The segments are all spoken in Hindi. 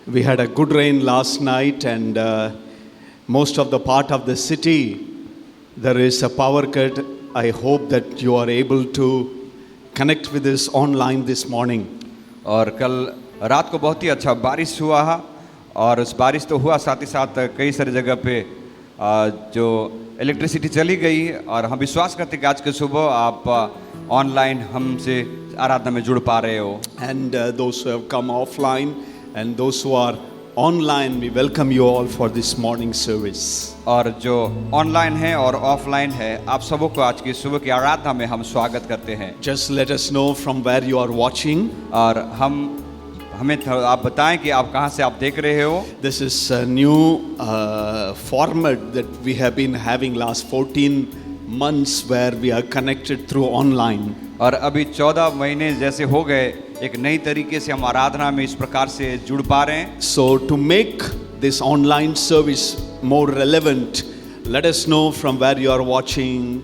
We had a good rain last night, and most of the part of the city there is a power cut. I hope that you are able to connect with us online this morning. और कल रात को बहुत ही अच्छा बारिश हुआ है और उस बारिश तो हुआ, साथ ही साथ कई सारी जगह पे जो इलेक्ट्रिसिटी चली गई। और हम विश्वास करते हैं कि आज के सुबह आप ऑनलाइन हमसे आराधना में जुड़ पा रहे हो। And those who have come offline and those who are online, we welcome you all for this morning service. और जो ऑनलाइन है और ऑफलाइन है, आप सबों को आज की सुबह की आराधना में हम स्वागत करते हैं। Just let us know from where you are watching. और हमें आप बताएं कि आप कहां से आप देख रहे हो। This is a new format that we have been having last 14 months where we are connected through online. और अभी 14 महीने जैसे हो गए, एक नई तरीके से हम आराधना में इस प्रकार से जुड़ पा रहे हैं। So to make this online service more relevant, let us know from where you are watching.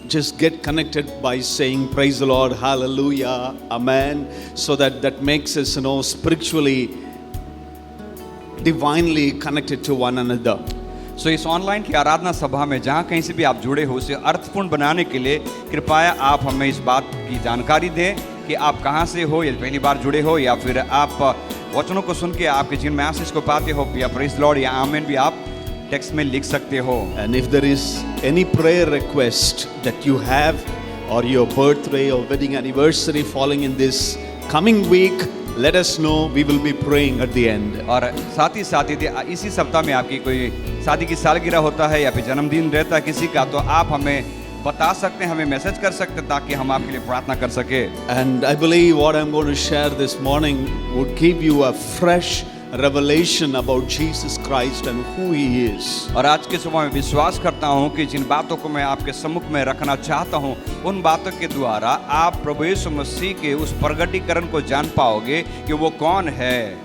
Just get connected by saying praise the Lord, hallelujah, amen, so that makes us, spiritually, divinely connected to one another. सो इस ऑनलाइन की आराधना सभा में जहाँ कहीं से भी आप जुड़े हो, उसे अर्थपूर्ण बनाने के लिए कृपया आप हमें इस बात की जानकारी दें कि आप कहाँ से हो, या पहली बार जुड़े हो, या फिर आप वचनों को सुन के आपके जीवन में आशीष को पाते हो, या प्रेज़ द लॉर्ड या आमेन भी आप टेक्स्ट में लिख सकते हो। And if there is any prayer request that you have, or your birthday or wedding anniversary falling in this coming week, let us know. We will be praying at the end. और साथ ही यदि इसी सप्ताह में आपकी कोई शादी की सालगिरह होता है या फिर जन्मदिन रहता है किसी का, तो आप हमें बता सकते हैं, हमें मैसेज कर सकते हैं ताकि हम आपके लिए प्रार्थना कर सके। And I believe what I'm going to share this morning would give you a fresh revelation about Jesus Christ and who He is. और आज के सुबह में विश्वास करता हूँ कि जिन बातों को मैं आपके सम्मुख में रखना चाहता हूँ, उन बातों के द्वारा आप प्रभु यीशु मसीह के उस प्रगटीकरण को जान पाओगे कि वो कौन है।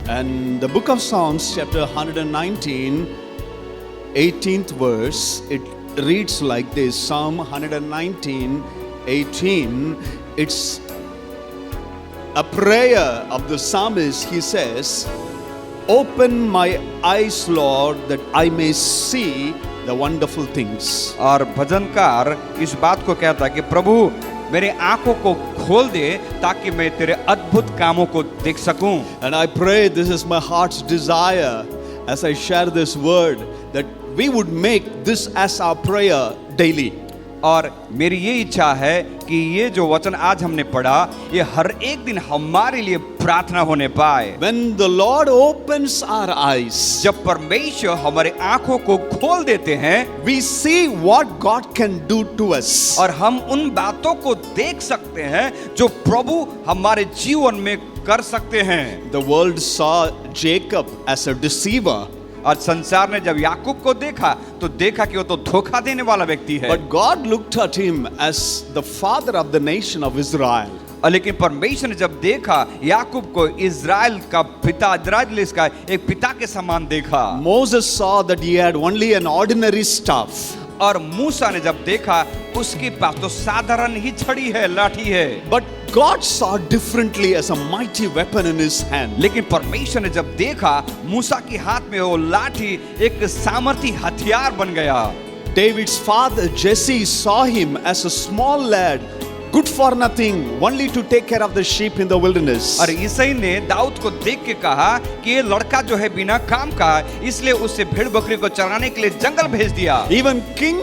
And the book of Psalms, chapter 119, 18th verse, it reads like this. Psalm 119, 18, it's a prayer of the psalmist. He says, "Open my eyes, Lord, that I may see the wonderful things." और भजनकार इस बात को कहता है कि प्रभु मेरे आंखों को खोल दे ताकि मैं तेरे अद्भुत कामों को देख सकूं। And I pray, this is my heart's desire as I share this word, that we would make this as our prayer daily. और मेरी ये इच्छा है कि ये जो वचन आज हमने पढ़ा, ये हर एक दिन हमारे लिए प्रार्थना होने पाए। When the Lord opens our eyes, जब परमेश्वर हमारे आंखों को खोल देते हैं, we see what God can do to us. और हम उन बातों को देख सकते हैं जो प्रभु हमारे जीवन में कर सकते हैं। The world saw Jacob as a deceiver. और संसार ने जब याकूब को देखा तो देखा कि वो तो धोखा देने वाला व्यक्ति है। But God looked at him as the father of the nation of Israel. और लेकिन परमेश्वर ने जब देखा याकूब को इज़राइल का पिता, इज़राइल का एक पिता के समान देखा। Moses saw that he had only an ordinary staff. और मूसा ने जब देखा उसके पास तो साधारण ही छड़ी है, लाठी है। But God saw differently as a mighty weapon in his hand. लेकिन परमेश्वर ने जब देखा मूसा के हाथ में वो लाठी एक सामर्थी हथियार बन गया। David's father Jesse saw him as a small lad, good for nothing, only to take care of the sheep in the wilderness. और ईसाई ने दाऊद को देख के कहा कि ये लड़का जो है बिना काम का, इसलिए उसे भेड़ बकरी को चराने के लिए जंगल भेज दिया। Even king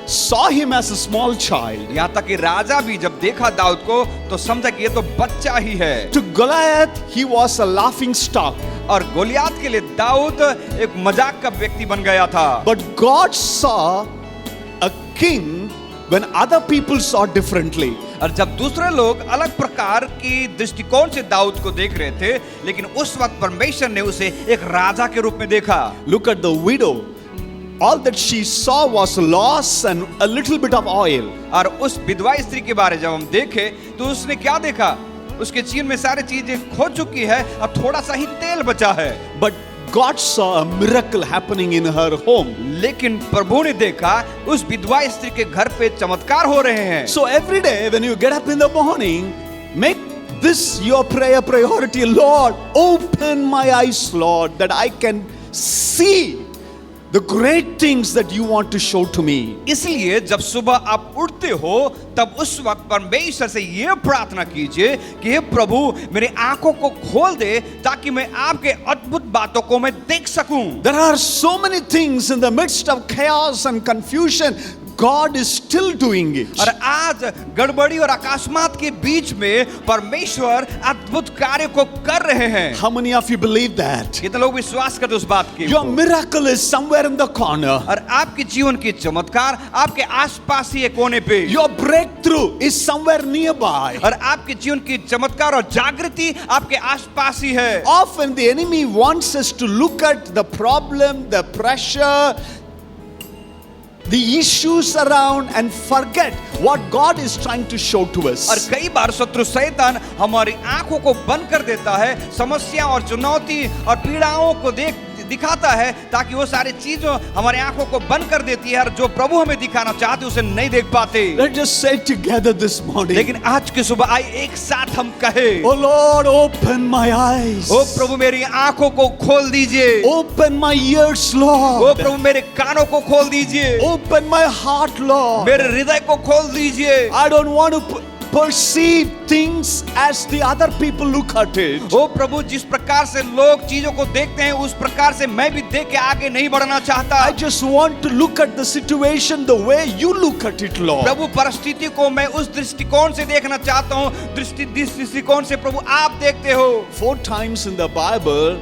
saw him as a small child. यहाँ तक कि राजा भी जब देखा दाऊद को तो समझा कि ये तो बच्चा ही है। To Goliath he was a laughing stock. और गोलियात के लिए दाऊद एक मजाक का व्यक्ति बन गया था। But God saw a king when other people saw differently. और जब दूसरे लोग अलग प्रकार की दृष्टिकोण से दाऊद को देख रहे थे, लेकिन उस वक्त परमेश्वर ने उसे एक राजा के रूप में देखा। Look at the widow. All that she saw was loss and a little bit of oil. और उस विधवा स्त्री के बारे जब हम देखें तो उसने क्या देखा? उसके जीवन में सारी चीजें खो चुकी है और थोड़ा सा ही तेल बचा है। But God saw a miracle happening in her home. लेकिन प्रभु ने देखा उस विधवा स्त्री के घर पे चमत्कार हो रहे हैं। So every day when you get up in the morning, make this your prayer priority? Lord, open my eyes, Lord, that I can see the great things that you want to show to me. इसलिए जब सुबह आप उठते हो तब उस वक्त परमेश्वर से ये प्रार्थना कीजिए कि हे प्रभु मेरी आंखों को खोल दे ताकि मैं आपके अद्भुत बातों को मैं देख सकूं. There are so many things in the midst of chaos and confusion. God is still doing it. और आज गड़बड़ी और अकस्मात के बीच में परमेश्वर अद्भुत कार्य को कर रहे हैं. How many of you believe that? कितने लोग विश्वास करते उस बात की? Your miracle is somewhere in the corner. और आपके जीवन की चमत्कार आपके आसपास ही एक कोने पे. Your breakthrough is somewhere nearby. और आपके जीवन की चमत्कार और जागृति आपके आसपास ही है. Often the enemy wants us to look at the problem, the pressure, the issues around and forget what God is trying to show to us. और कई बार शत्रु शैतान हमारी आंखों को बंद कर देता है, समस्या और चुनौती और पीड़ाओं को दिखाता है ताकि वो सारी चीजों हमारे आंखों को बंद कर देती है और जो प्रभु हमें दिखाना चाहते उसे नहीं देख पाते. Let's just say together this morning. लेकिन आज की सुबह आइए एक साथ हम कहे, Oh Lord, open my eyes. ओ प्रभु मेरी आंखों को खोल दीजिए. Open my ears, O Lord. प्रभु मेरे कानों को खोल दीजिए. Open my heart, Lord. मेरे हृदय को खोल दीजिए. I don't want to perceive things as the other people look at it. ओ प्रभु जिस प्रकार से लोग चीजों को देखते हैं उस प्रकार से मैं भी देख के आगे नहीं बढ़ना चाहता. I just want to look at the situation the way you look at it, Lord. प्रभु परिस्थिति को मैं उस दृष्टिकोण से देखना चाहता हूँ दृष्टिकोण से प्रभु आप देखते हो. 4 times in the Bible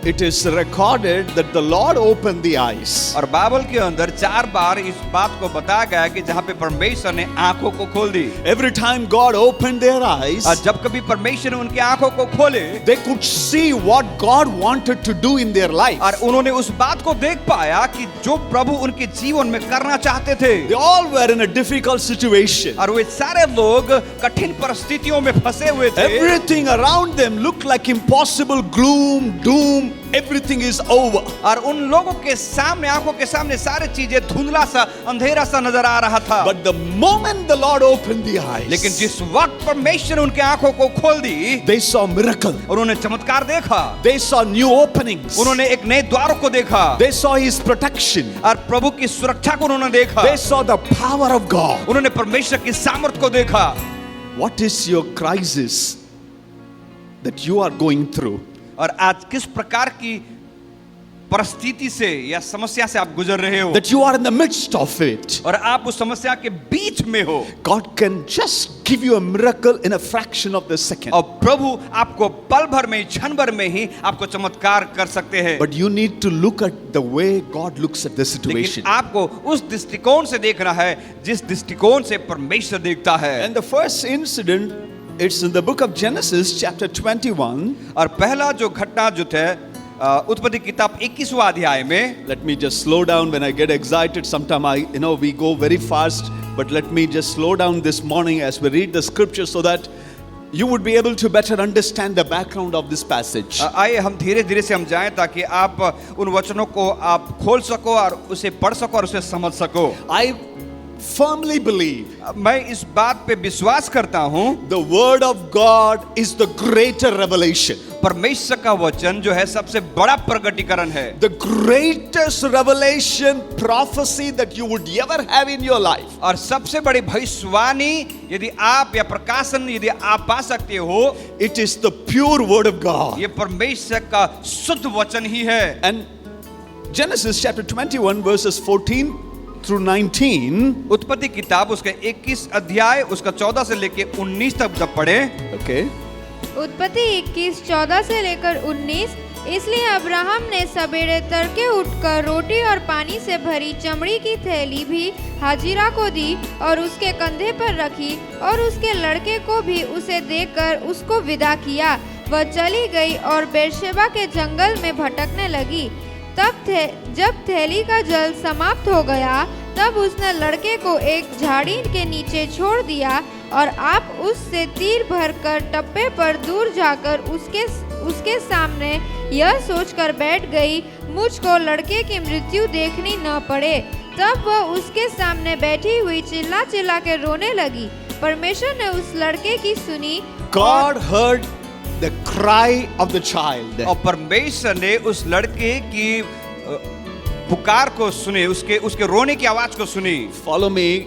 it is recorded that the Lord opened the eyes. और बाइबल के अंदर 4 बार इस बात को बताया गया कि जहाँ पे परमेश्वर ने आंखों को खोल दी. Every time God opened their eyes, और जब कभी परमेश्वर ने उनकी आंखों को खोले they could see what God wanted to do in their life. और उन्होंने उस बात को देख पाया कि जो प्रभु उनके जीवन में करना चाहते थे. They all were in a difficult situation. और वे सारे लोग कठिन परिस्थितियों में फंसे हुए थे. Everything around them looked like impossible, gloom, doom, everything is over. और उन लोगों के सामने आंखों के सामने सारी चीजें धुंधला सा अंधेरा सा नजर आ रहा था. But the moment the Lord opened the eyes, लेकिन जिस वक्त परमेश्वर ने उनके आंखों को खोल दी they saw miracle. उन्होंने चमत्कार देखा. They saw new openings. उन्होंने एक नए द्वारों को देखा. They saw His protection. और प्रभु की सुरक्षा को उन्होंने देखा. They saw the power of God. उन्होंने परमेश्वर की सामर्थ को देखा. What is your crisis that you are going through? और आज किस प्रकार की परिस्थिति से या समस्या से आप गुजर रहे हो That you are in the midst of it. और आप उस समस्या के बीच में हो. God can just give you a miracle in a fraction of the second. और प्रभु आपको पल भर में क्षण भर में ही आपको चमत्कार कर सकते हैं. But you need to look at the way God looks at the situation. लेकिन आपको उस दृष्टिकोण से देखना है जिस दृष्टिकोण से परमेश्वर देखता है. And the first incident, it's in the book of Genesis chapter 21. और पहला जो घटना जो थे उत्पत्ति किताब 21वां अध्याय में. Let me just slow down when I get excited. Sometimes we go very fast, but let me just slow down this morning as we read the scripture so that you would be able to better understand the background of this passage. आइए हम धीरे धीरे से हम जाएं ताकि आप उन वचनों को आप खोल सको और उसे पढ़ सको और उसे समझ सको. I firmly believe मैं इस बात पे विश्वास करता हूँ the word of God is the greater revelation. परमेश्वर का वचन जो है सबसे बड़ा प्रकटीकरण है. The greatest revelation prophecy that you would ever have in your life. और सबसे बड़ी भविष्यवाणी यदि आप या प्रकाशन यदि आप पा सकते हो It is the pure word of God. ये परमेश्वर का शुद्ध वचन ही है. And Genesis chapter 21 verses 14 through 19. उत्पत्ति किताब उसके 21 अध्याय उसका 14 से लेके 19 तक जब पढ़े. Okay. उत्पत्ति 21 14 से लेकर 19. इसलिए अब्राहम ने सवेरे तड़के उठकर रोटी और पानी से भरी चमड़ी की थैली भी हाजिरा को दी और उसके कंधे पर रखी और उसके लड़के को भी उसे देकर उसको विदा किया. वह चली गई और बेरशेबा के जंगल में भटकने लगी. जब थैली का जल समाप्त हो गया तब उसने लड़के को एक झाड़ी के नीचे छोड़ दिया और आप उससे तीर भरकर टप्पे पर दूर जाकर उसके सामने यह सोचकर बैठ गई मुझको लड़के की मृत्यु देखनी न पड़े. तब वह उसके सामने बैठी हुई चिल्ला चिल्ला के रोने लगी. तब परमेश्वर ने उस लड़के की सुनी God heard the cry of the child. और परमेश्वर ने उस लड़के की पुकार को सुने, उसके रोने की आवाज को सुनी। Follow me.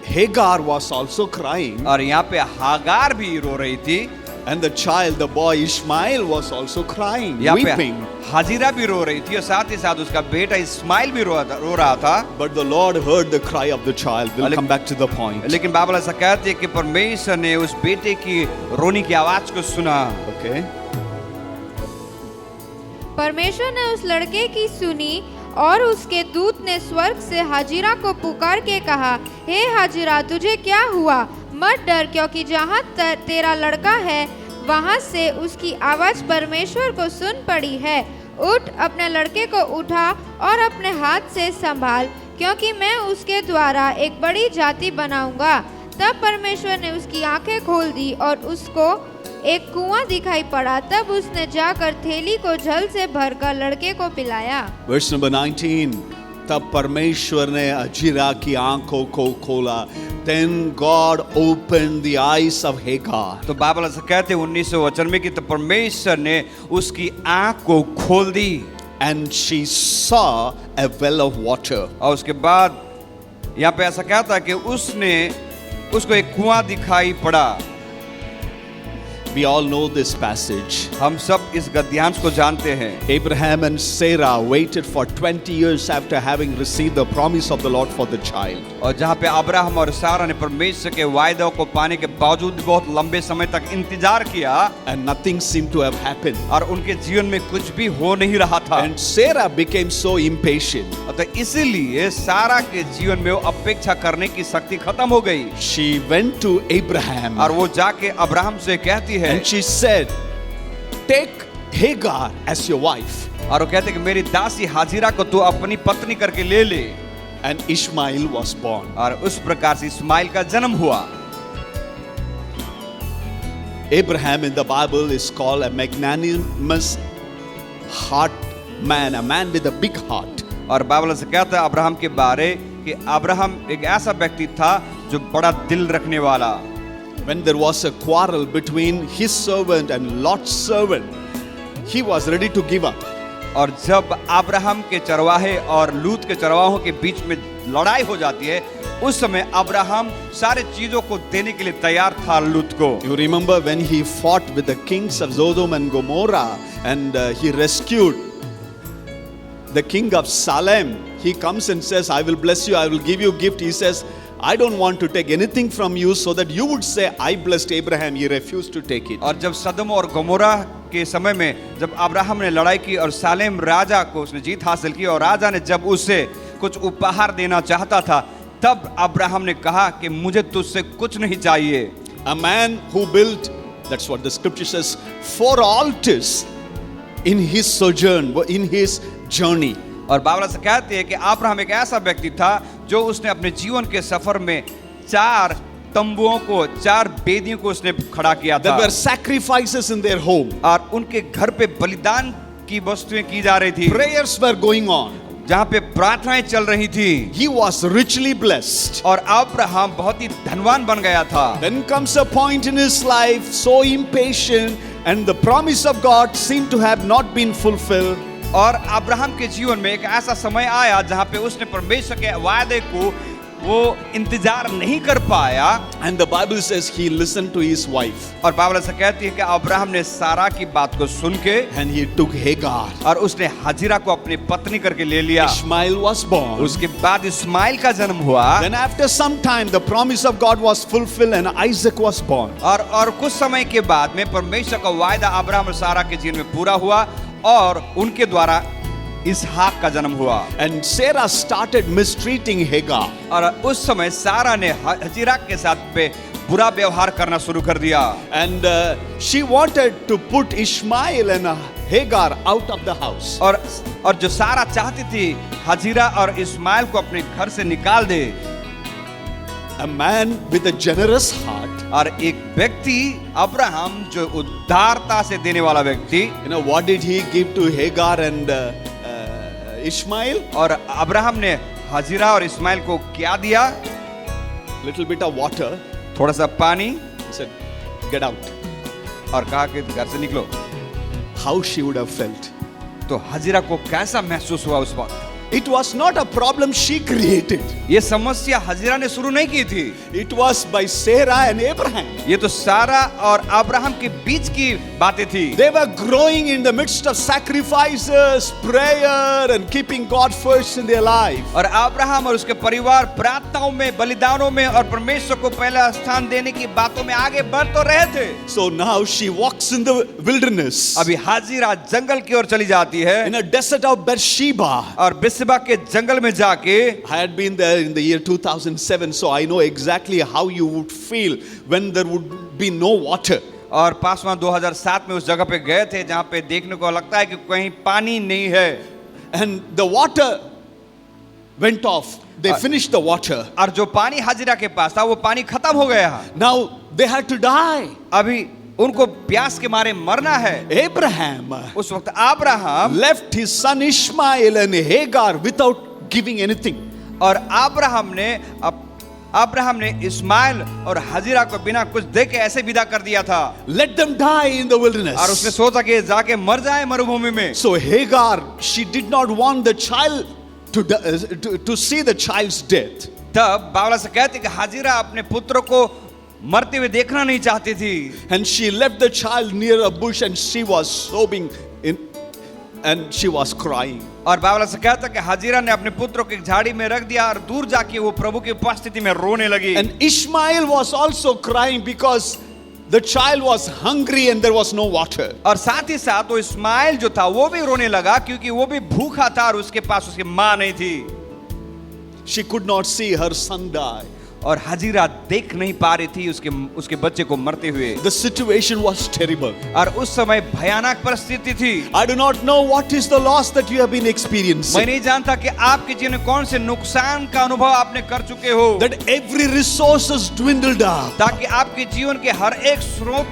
Hagar was also crying, और यहाँ पे हागार भी रो रही थी, and the child, the boy Ishmael, was also crying, यहाँ पे weeping. हाजिरा भी रो रही थी और साथ ही साथ उसका बेटा इस्माइल भी रो रहा था। But the Lord heard the cry of the child. We'll come back to the point. लेकिन बाइबल ऐसा कहती है कि परमेश्वर ने उस बेटे की रोने की आवाज को सुना। Okay. परमेश्वर ने उस लड़के की सुनी और उसके दूत ने स्वर्ग से हाजिरा को पुकार के कहा, हे हाजिरा, तुझे क्या हुआ? मत डर, क्योंकि जहाँ तेरा लड़का है वहाँ से उसकी आवाज परमेश्वर को सुन पड़ी है। उठ, अपने लड़के को उठा और अपने हाथ से संभाल, क्योंकि मैं उसके द्वारा एक बड़ी जाति बनाऊंगा। तब परमेश्वर ने उसकी आंखें खोल दी और उसको एक कुआं दिखाई पड़ा। तब उसने जाकर थैली को जल से भरकर लड़के को पिलाया। Verse number 19. तब परमेश्वर ने हाजिरा की आंखों को खोला. Then God opened the eyes of Hagar. तो बाइबल ऐसा कहते हैं 19वें वचन में कि तो परमेश्वर ने उसकी आंख को खोल दी, And she saw a well of water. और उसके बाद यहाँ पे ऐसा कहता है कि उसको एक कुआं दिखाई पड़ा। We all know this passage. हम सब इस गद्यांश को जानते हैं। Abraham and Sarah waited for 20 years after having received the promise of the Lord for the child. और जहाँ पे अब्राहम और सारा ने परमेश्वर के वायदों को पाने के बावजूद बहुत लंबे समय तक इंतजार किया, And nothing seemed to have happened. और उनके जीवन में कुछ भी हो नहीं रहा था। And Sarah became so impatient. तो इसीलिए सारा के जीवन में वो अपेक्षा करने की शक्ति खत्म हो गई। She went to Abraham और वो जाके अब्राहम से कहती है, and she said, Take Hagar as your wife. और वो कहते कि मेरी दासी हाजिरा को तू अपनी पत्नी करके ले ले। And Ishmael was born. और उस प्रकार से इस्माइल का जन्म हुआ। Abraham in the Bible is called a magnanimous heart man, a man with a big heart. और बाइबल से कहता है अब्राहम के बारे कि अब्राहम एक ऐसा व्यक्ति था जो बड़ा दिल रखने वाला। When there was a quarrel between his servant and Lot's servant, he was ready to give up. और जब अब्राहम के चरवाहे और लूत के चरवाहों के बीच में लड़ाई हो जाती है, उस समय अब्राहम सारे चीजों को देने के लिए तैयार था लूत को। You remember when he fought with the kings of Sodom and Gomorrah and he rescued the king of Salem. He comes and says, I will bless you, I will give you a gift. He says, I don't want to take anything from you so that you would say, I blessed Abraham. He refused to take it. और जब सदम और गमोरा के समय में जब अब्राहम ने लड़ाई की और सालेम राजा को उसने जीत हासिल की और राजा ने जब उसे कुछ उपहार देना चाहता था, तब अब्राहम ने कहा कि मुझे तुझसे कुछ नहीं चाहिए। A man who built, that's what the scripture says, 4 altars in his sojourn, in his journey. और बाइबल से कहती है कि अब्राहम एक ऐसा व्यक्ति था जो उसने अपने जीवन के सफर में 4 तंबुओं को, 4 वेदियों को उसने खड़ा किया था। There were sacrifices in their home. और उनके घर पे बलिदान की वस्तुएं की जा रही थी। Prayers were going on. जहाँ पे प्रार्थनाएं चल रही थी। He was richly blessed. और अब्राहम बहुत ही धनवान बन गया था। Then comes a point in his life, so impatient, and the promise of God seemed to have not been fulfilled. और अब्राहम के जीवन में एक ऐसा समय आया जहाँ पे उसने परमेश्वर के वायदे को वो इंतजार नहीं कर पाया। And the Bible says he listened to his wife. और बाइबल ऐसा कहती है कि अब्राहम ने सारा की बात को सुन के And he took Hagar. और उसने हाजिरा को अपनी पत्नी करके ले लिया। Ishmael was born. उसके बाद इस्माइल का जन्म हुआ। Then after some time the promise of God was fulfilled and Isaac was born. और कुछ समय के बाद में परमेश्वर का वायदा अब्राहम और सारा के जीवन में पूरा हुआ और उनके द्वारा इसहाक का जन्म हुआ। And Sarah started mistreating Hagar. और उस समय सारा ने हाजिरा के साथ पे बुरा व्यवहार करना शुरू कर दिया। And she wanted to put Ishmael and Hagar out of the house. और जो सारा चाहती थी हाजिरा और इस्माइल को अपने घर से निकाल दे। A man with a generous heart. और एक व्यक्ति अब्राहम जो उदारता से देने वाला व्यक्ति, You know what did he give to Hagar and Ishmael? और अब्राहम ने हाजिरा और इस्माइल को क्या दिया? Little bit of water. थोड़ा सा पानी He said, get out. और कहा कि घर से निकलो। How she would have felt. तो हाजिरा को कैसा महसूस हुआ उस वक्त? It was not a problem she created. ये समस्या हाजिरा ने शुरू नहीं की थी, It was by Sarah and Abraham. ये तो सारा और अब्राहम के बीच की बातें थी। They were growing in the midst of sacrifices, prayer, and keeping God first in their life. और अब्राहम और उसके परिवार प्रार्थनाओं में, बलिदानों में और परमेश्वर को पहला स्थान देने की बातों में आगे बढ़ तो रहे थे। So now she walks in the wilderness, अभी हाजिरा जंगल की ओर चली जाती है in a desert of Beersheba. और बिस्बा के जंगल में जाके, I had been there in the year 2007, so I know exactly how you would feel when there would be no water. और पासवां 2007 में उस जगह पे गए थे जहां पे देखने को लगता है कि कहीं पानी नहीं है। And the water went off. They finished the water. और जो पानी हाजिरा के पास था वो पानी खत्म हो गया। Now they had to die. अभी उनको प्यास के मारे मरना है। Abraham उस वक्त Abraham left his son Ishmael and Hagar without giving anything. और अब्राहम ने इस्माइल और हाजिरा को बिना कुछ दे के ऐसे विदा कर दिया था। Let them die in the और wilderness. उसने सोचा कि जाके मर जाए मरुभूमि में। So Hagar, she did not want the child to see the child's death. तब बावला से कहते कि हाजिरा अपने पुत्र को मरते हुए देखना नहीं चाहती थी। And she left the child near a bush and she was sobbing and she was crying. और बावला से कहता कि हाजिरा ने अपने पुत्र को एक झाड़ी में रख दिया और दूर जाके वो प्रभु की उपस्थिति में रोने लगी। And Ishmael was also crying because the child was hungry and there was no water. और साथ ही साथ वो इस्माइल जो था वो भी रोने लगा क्योंकि वो भी भूखा था और उसके पास उसकी माँ नहीं थी। She could not see her son die. और हाजिरा देख नहीं पा रही थी उसके बच्चे को मरते हुए। The situation was terrible. और उस समय भयानक परिस्थिति थी। I do not know what is the loss that you have been मैं experiencing. नहीं जानता कि आपके जीवन में कौन से नुकसान का अनुभव आपने कर चुके हो, That every resource is dwindled up. ताकि आपके जीवन के हर एक स्रोत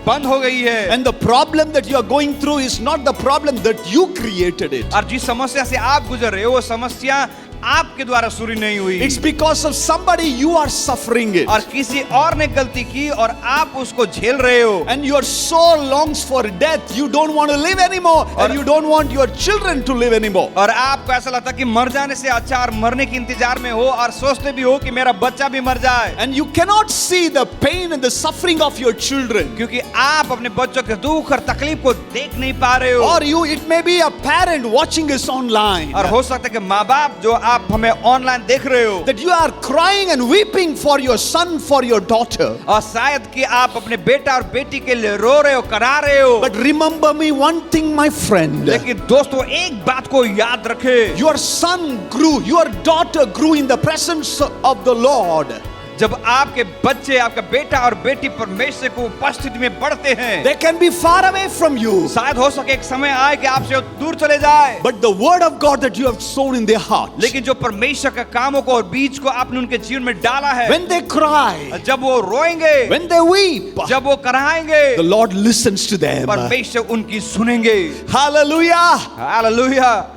बंद हो गई है। And the problem that you are going through is not the problem that you created it. और जिस समस्या से आप गुजर रहे हो वो समस्या आपके द्वारा शुरू नहीं हुई। It's because of somebody you are suffering it. और किसी और ने गलती की और आप उसको झेल रहे हो। And your soul longs for death. You don't want to live anymore. And you don't want your children to live anymore. और आपको ऐसा लगता है कि मर जाने से अच्छा और मरने के इंतजार में हो और सोचते भी हो कि मेरा बच्चा भी मर जाए। And you cannot see the pain and the suffering of your children. क्योंकि आप अपने बच्चों के दुख और तकलीफ को देख नहीं पा रहे हो। Or it may be a parent watching us online. और हो सकता है कि माँ बाप जो आप हमें ऑनलाइन देख रहे हो, That you are crying and weeping for your son, for your daughter. और शायद कि आप अपने बेटा और बेटी के लिए रो रहे हो, करा रहे हो। But remember me one thing, my friend. लेकिन दोस्तों एक बात को याद रखें, Your son grew, your daughter grew in the presence of the Lord. जब आपके बच्चे, आपका बेटा और बेटी परमेश्वर को उपस्थिति में बढ़ते हैं, They can be far away from you. शायद हो सके एक समय आए कि आपसे दूर चले जाए, But the word of God that you have sown in their heart, लेकिन जो परमेश्वर के कामों को और बीज को आपने उनके जीवन में डाला है, when they cry, जब वो रोएंगे, when they weep, जब वो कराएंगे, the Lord listens to them. परमेश्वर उनकी सुनेंगे। Hallelujah. Hallelujah.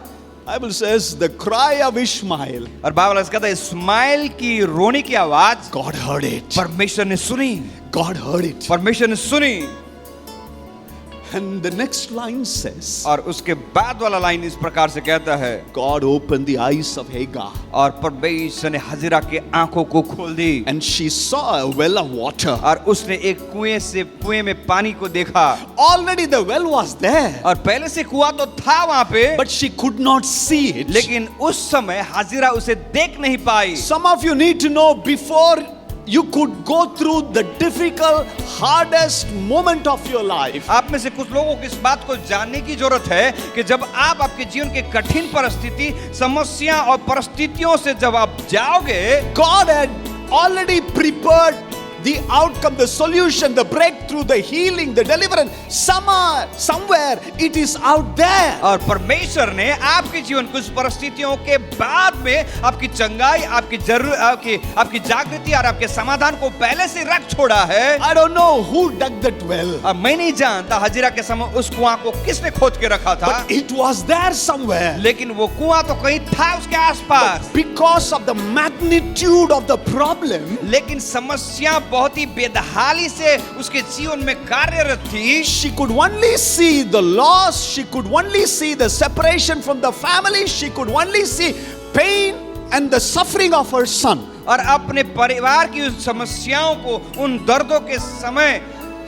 Bible says the cry of Ishmael, और बाइबल कहता है इस्माइल की रोने की आवाज God heard it. परमेश्वर ने सुनी, God heard it. परमेश्वर ने सुनी। And the next line says, और उसके बाद वाला लाइन इस प्रकार से कहता है, God opened the eyes of Hagar, और परमेश्वर ने हाजिरा के आंखों को खोल दी, and she saw a well of water. और उसने एक कुएं में पानी को देखा। Already the well was there, और पहले से कुआं तो था वहां पे, but she could not see it. लेकिन उस समय हाजिरा उसे देख नहीं पाई। Some of you need to know, before you could go through the difficult, hardest moment of your life, आप में से कुछ लोगों को इस बात को जानने की जरूरत है कि जब आप आपके जीवन के कठिन परिस्थिति, समस्या और परिस्थितियों से जब आप जाओगे, God had already prepared the outcome, the solution, the breakthrough, the healing, the deliverance. Somewhere it is out there. और परमेश्वर ने आपके जीवन कुछ परिस्थितियों के बाद में आपकी चंगाई, आपकी जागृति और आपके समाधान को पहले से रख छोड़ा है। I don't know who dug that well, अब मैं नहीं जानता हाजिरा के समय उस कुआं को किसने खोद के रखा था, but it was there somewhere. लेकिन वो कुआं तो कहीं था उसके आसपास। Because of the magnitude of the problem, लेकिन समस्या बहुत ही बेदहाली से उसके जीवन में कार्यरत थी, she could only see the loss, she could only see the separation from the family, she could only see pain and the suffering of her son. और अपने परिवार की उस समस्याओं को, उन दर्दों के समय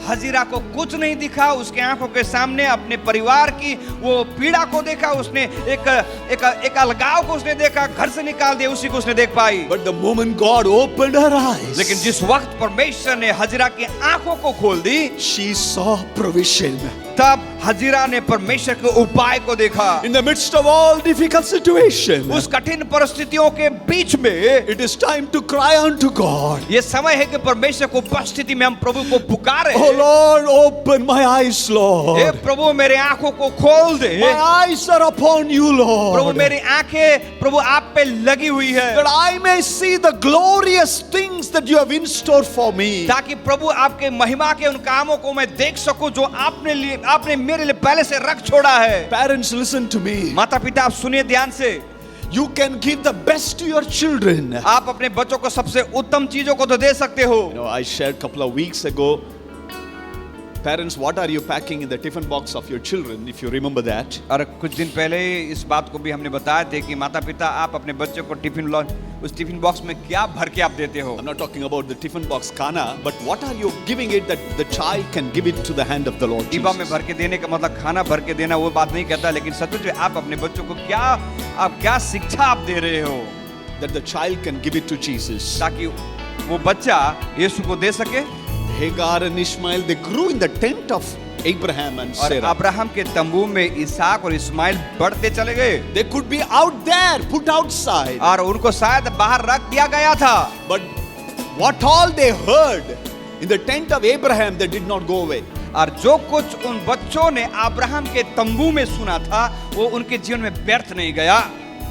हजीरा को कुछ नहीं दिखा। उसके आंखों के सामने अपने परिवार की वो पीड़ा को देखा, उसने एक अलगाव को उसने देखा, घर से निकाल दिया, उसी को उसने देख पाई। But the moment God opened her eyes, लेकिन जिस वक्त परमेश्वर ने हजीरा की आंखों को खोल दी, she saw provision. तब हजीरा ने परमेश्वर के उपाय को देखा। In the midst of all difficult situations, उस कठिन परिस्थितियों के बीच में it is time to cry unto God. ये समय है कि परमेश्वर को उपस्थिति में हम प्रभु को पुकारे। Oh Lord, open my eyes, hey Lord. प्रभु मेरे आंखों को खोल दे। My eyes are upon you, Prabhu Lord. मेरी आंखें प्रभु आप पे लगी हुई है, That I may see the glorious things that you have in store for me. ताकि प्रभु आपके महिमा के उन कामों को मैं देख सकूं जो आपने मेरे लिए पहले से रख छोड़ा है। Parents, listen to me. माता पिता आप सुनिए ध्यान से। You can give the best to your children. आप अपने बच्चों को सबसे उत्तम चीजों को तो दे सकते हो। You know, I shared a couple of weeks ago. Parents, what are you packing in the tiffin box of your children, if you remember that? और कुछ दिन पहले इस बात को भी हमने बताया थे कि माता पिता आप अपने बच्चों को उस टिफिन बॉक्स में क्या भर के आप देते हो। I'm not talking about the tiffin box kana, but what are you giving it that the child can give it to the hand of the Lord डिब्बा में Jesus? भर के देने का मतलब खाना भर के देना वो बात नहीं कहता, लेकिन सचमुच में आप अपने बच्चों को क्या शिक्षा आप दे रहे हो, That the child can give it to Jesus. ताकि वो बच्चा यीशु को दे सके। Hagar and Ishmael, they grew in the tent of Abraham and और Sarah. अब्राहम के तंबू में इसहाक और इस्माइल बढ़ते चले गए, They could be out there, put outside. और उनको शायद बाहर रख दिया गया था, But what all they heard in the tent of Abraham, they did not go away. और जो कुछ उन बच्चों ने अब्राहम के तंबू में सुना था वो उनके जीवन में व्यर्थ नहीं गया।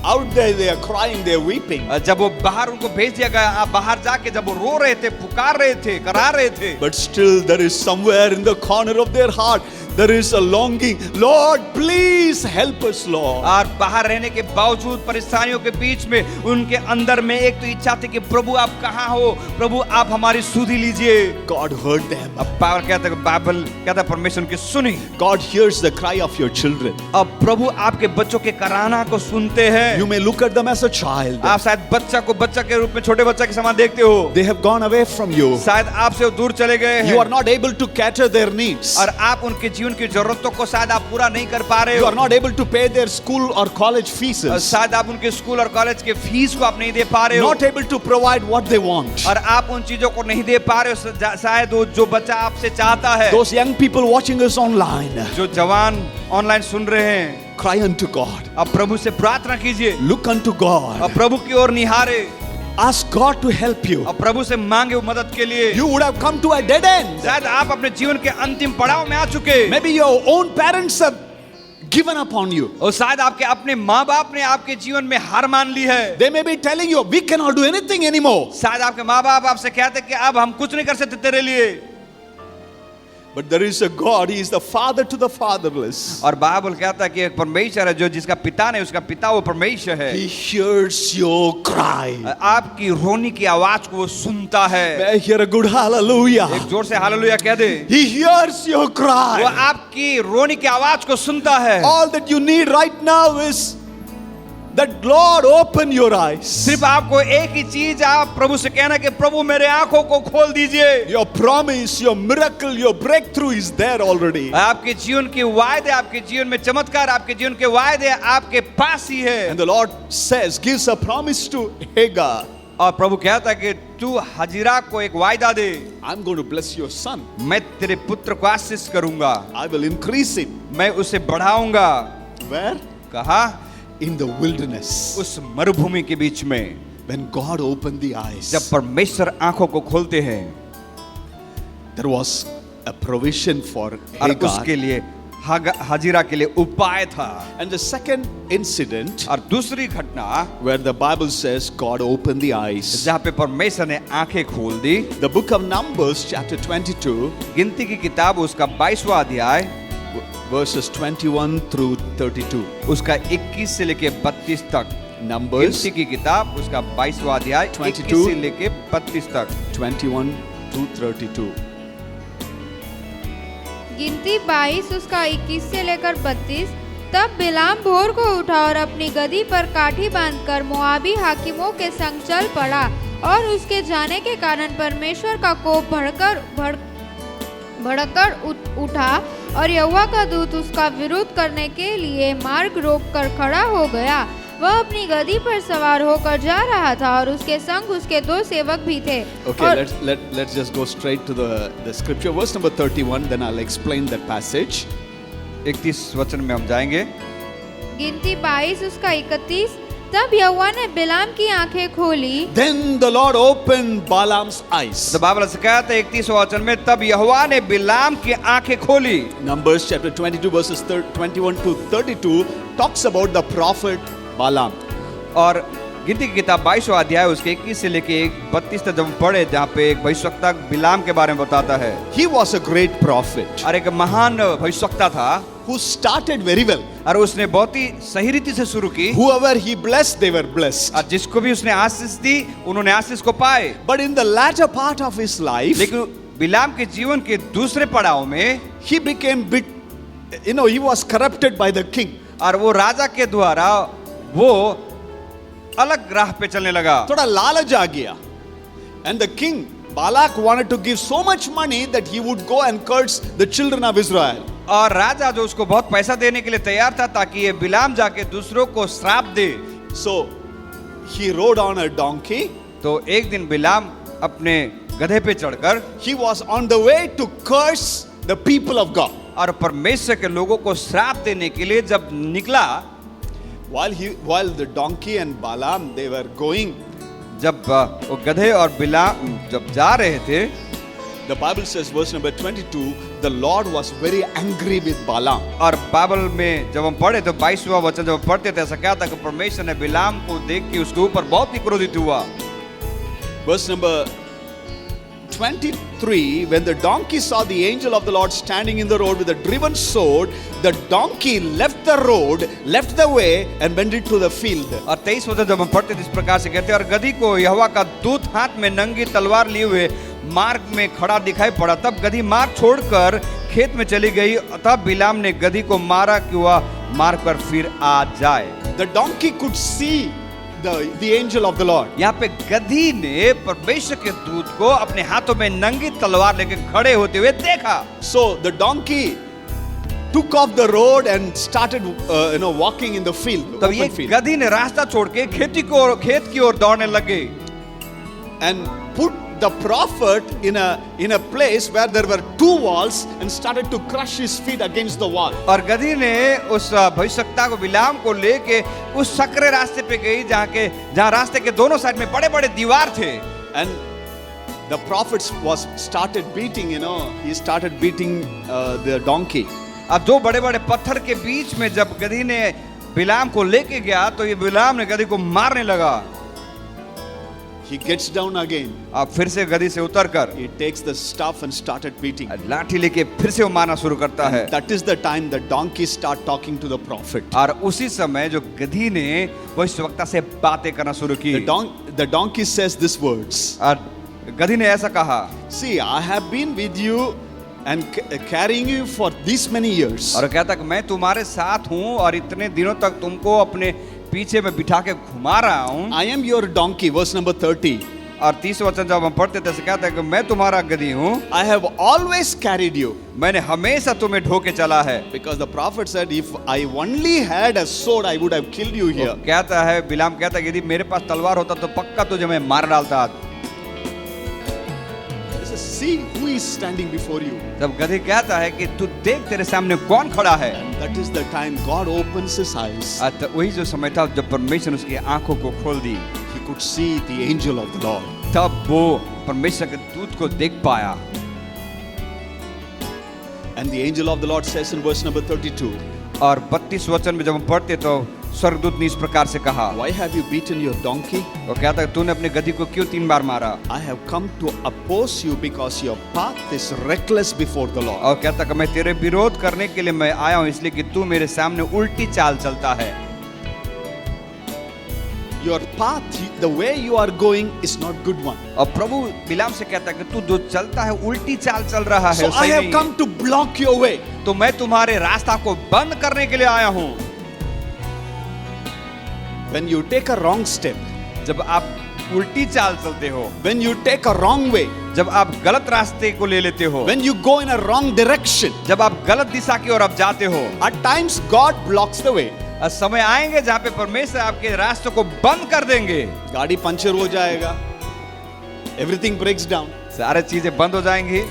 Out there they are crying, they are weeping. जब वो बाहर उनको भेज दिया गया, आप बाहर जाके जब वो रो रहे थे, पुकार रहे थे, करा रहे थे, But still there is somewhere in the corner of their heart, there is a longing. Lord, please help us, Lord. और बाहर रहने के बावजूद परेशानियों के बीच में उनके अंदर में एक तो इच्छा थी कि प्रभु आप कहाँ हो, प्रभु आप हमारी सुधि लीजिए। God heard them. अब बाइबल कहता है परमेश्वर उनकी सुनी। God hears the cry of your children. अब प्रभु आपके बच्चों के कराना को सुनते हैं। You may look at them as a child. आप शायद बच्चा को बच्चा के रूप में, छोटे बच्चा के समान देखते हो, They have gone away from you. शायद आपसे वो दूर चले गए You are हैं, not able to cater their needs. और आप उनके जीवन की जरूरतों को शायद आप पूरा नहीं कर पा रहे You हो, are not able to pay their school or college fees. शायद आप उनके स्कूल और कॉलेज के फीस को आप नहीं दे पा रहे हो, Not able to provide what they want. और आप उन चीजों को नहीं दे पा रहे हो शायद वो जो बच्चा आपसे चाहता है। Those young people watching us online, जो जवान ऑनलाइन सुन रहे हैं, cry unto God. अब प्रभु से प्रार्थना कीजिए, Look unto God. अब प्रभु की ओर निहारे, Ask God to help you. अब प्रभु से मांगे वो मदद के लिए। You would have come to a dead end. शायद आप अपने जीवन के अंतिम पड़ाव में आ चुके, Maybe your own parents have given up on you. और शायद आपके अपने माँ बाप ने आपके जीवन में हार मान ली है। They may be telling you, we cannot do anything anymore. शायद आपके माँ बाप आपसे कहते कि अब हम कुछ नहीं कर सकते तेरे लिए, But there is a God, He is the father to the fatherless. और बाइबल कहता है कि एक परमेश्वर है जो जिसका पिता नहीं उसका पिता वो परमेश्वर है। He hears your cry. आपकी रोनी की आवाज को वो सुनता है। May I hear a good hallelujah? एक जोर से हालेलुया कह दे। He hears your वो cry. आपकी रोनी की आवाज को सुनता है। All that you need right now is that Lord open your eyes. सिर्फ आपको एक ही चीज आप प्रभु से कहना कि प्रभु मेरे आंखों को खोल दीजिए। Your promise, your miracle, your breakthrough is there already. आपके जीवन के वायदे, आपके जीवन में चमत्कार, आपके जीवन के वायदे आपके पास ही है। And the Lord says, gives a promise to Hagar. और प्रभु कहता है कि तू हजीरा को एक वायदा दे, I'm going to bless your son. मैं तेरे पुत्र को आशीष करूंगा, I will increase him. मैं उसे बढ़ाऊंगा। Where? कहा In the wilderness. उस मरुभूमि के बीच में। When God opened the eyes, जब परमेश्वर आंखों को खोलते हैं, there was a provision for और Hagar. उसके लिए हजीरा के लिए उपाय था। And the second incident, और दूसरी घटना where the Bible says God opened the eyes, जहाँ पे परमेश्वर ने आंखें खोल दी, the book of Numbers chapter 22, गिनती की किताब उसका 22वां अध्याय verses 21 through 32. उसका 21 से लेके 32 तक। Numbers गिनती की किताब उसका 22वां अध्याय 21 से लेके 32 तक। 21 22:32. गिनती 22 उसका 21 से लेकर 32। तब बिलाम भोर को उठा और अपनी गदी पर काठी बांधकर मोआबी हाकिमों के संग चल पड़ा, और उसके जाने के कारण परमेश्वर का कोप भड़कर उठा, और यहोवा का दूत उसका विरोध करने के लिए मार्ग रोककर खड़ा हो गया। वह अपनी गदी पर सवार होकर जा रहा था, और उसके संग उसके 2 सेवक भी थे। Okay, let's just go straight to the scripture. Verse number 31, then I'll explain that passage. 31 वचन में हम जाएंगे। गिनती 22 उसका 31। तब यहोवा ने बिलाम की आंखें खोली। Then the Lord opened Balaam's eyes. तो बाइबल से कहता है 31 वचन में, तब यहोवा ने बिलाम की आंखें खोली। Numbers chapter 22 verses 21 to 32 talks about the prophet Balaam. और गिनती की किताब 22वां अध्याय उसके 21 से लेके 32 तक जब पढ़े, जहाँ पे एक भविष्यवक्ता बिलाम के बारे में बताता है। He was a great prophet और एक महान भविष्यवक्ता था, who started very well. और उसने बहुत ही सही रीति से शुरू की, Whoever he blessed, they were blessed. और जिसको भी उसने आशीष दी उन्होंने आशीष को पाए। But in the latter part of his life, लेकिन बिलाम के जीवन के दूसरे पड़ाव में he became bit, he was corrupted by the king. और वो राजा के द्वारा वो अलग राह पे चलने लगा। थोड़ा लालच आ गया. And the king Balak wanted to give so much money that he would go and curse the children of Israel. और राजा जो उसको बहुत पैसा देने के लिए तैयार था ताकि ये बिलाम जाके दूसरों को श्राप दे। So he rode on a donkey. तो एक दिन बिलाम अपने गधे पे चढ़कर He was on the way to curse the people of God. और परमेश्वर के लोगों को श्राप देने के लिए जब निकला, While the donkey and Balaam they were going, जब वो गधे और बिलाम जब जा रहे थे, the Bible says verse number 22, the Lord was very angry with Balaam. और बाइबल में जब हम पढ़े तो 22वां वचन जब हम पढ़ते थे, ऐसा क्या था कि परमेश्वर ने बिलाम को देख के उसके ऊपर बहुत ही क्रोधित हुआ। Verse number 23, when the donkey saw the angel of the Lord standing in the road with a driven sword, the donkey left the road, left the way, and went into the field. और 23 वचन जब हम पढ़ते थे इस प्रकार से कहते हैं, और गधी को यहोवा का दूत हाथ में नंगी तलवार लिए हुए मार्ग में खड़ा दिखाई पड़ा। तब गधी मार्ग छोड़कर खेत में चली गई। तब बिलाम ने गधी को मारा कि वह मार्ग पर फिर आ जाए। The donkey could see the angel of the Lord. यहाँ पे गधी ने परमेश्वर के दूत को अपने हाथों में नंगी तलवार लेके खड़े होते हुए देखा। So the donkey took off the road and started walking in the field. तब ये गधी ने रास्ता छोड़ के खेत की ओर दौड़ने लगे। And put the prophet in a place where there were 2 walls and started to crush his feet against the wall. और गधी ने उस भविष्यवक्ता को बिलाम को लेके उस सकरे रास्ते पे गई जहाँ रास्ते के दोनों साइड में बड़े-बड़े दीवार थे। And the prophet started beating, he started beating the donkey. अब 2 बड़े-बड़े पत्थर के बीच में जब गधी ने बिलाम को लेके गया तो ये बिलाम ने गधी को मारने लगा। He gets down again. अब फिर से गधी से उतरकर He takes the staff and started beating. लाठी लेके फिर से वो मारना शुरू करता है। That is the time the donkey start talking to the prophet. और उसी समय जो गधी ने भविष्यवक्ता से बातें करना शुरू की। The donkey says these words. और गधी ने ऐसा कहा, See, I have been with you and carrying you for these many years. और कहता कि मैं तुम्हारे साथ हूँ और इतने दिनों तक तुमको अपने पीछे में बिठा के घुमा रहा हूँ। I am your donkey, verse number 30. और 30 वचन जब हम पढ़ते थे कहता है कि मैं तुम्हारा गधी हूँ। I have always carried you. मैंने हमेशा तुम्हें ढोके चला है। Because the prophet said, if I only had a sword, I would have killed you here. कहता है बिलाम कहता है यदि मेरे पास तलवार होता तो पक्का तुझे मैं मार डालता। See who is standing before you. जब गधी कहता है कि तू देख तेरे सामने कौन खड़ा है। And that is the time God opens his eyes. वही जो समय था जब परमेश्वर उसकी आंखों को खोल दी। He could see the angel of the Lord. तब वो परमेश्वर के दूत को देख पाया। And the angel of the Lord says in verse number 32. और 32 वचन में जब हम पढ़ते तो स्वर्गदूत ने इस प्रकार से कहा, Why have you beaten your donkey? वो कहता है तूने अपने गधी को क्यों 3 बार मारा? I have come to oppose you because your path is reckless before the Lord. और कहता कि मैं तेरे विरोध करने के लिए मैं आया हूँ इसलिए कि तू मेरे सामने उल्टी चाल चलता है। Your path, the way you are going is not good one. और प्रभु बिलाम से कहता है कि तू जो चलता है उल्टी चाल चल रहा है, So वो I सही have नहीं come to block your way. है। तो मैं तुम्हारे रास्ता को बंद करने के लिए आया हूँ। When you take a wrong step, जब आप उल्टी चाल चलते हो, when you take a wrong way, जब आप गलत रास्ते को ले लेते हो, when you go in a wrong direction, जब आप गलत दिशा की ओर आप जाते हो, at times God blocks the way. और समय आएंगे जहाँ पे परमेश्वर आपके रास्तों को बंद कर देंगे। गाड़ी पंचर हो जाएगा, everything breaks down. सारे चीजें बंद हो जाएंगी।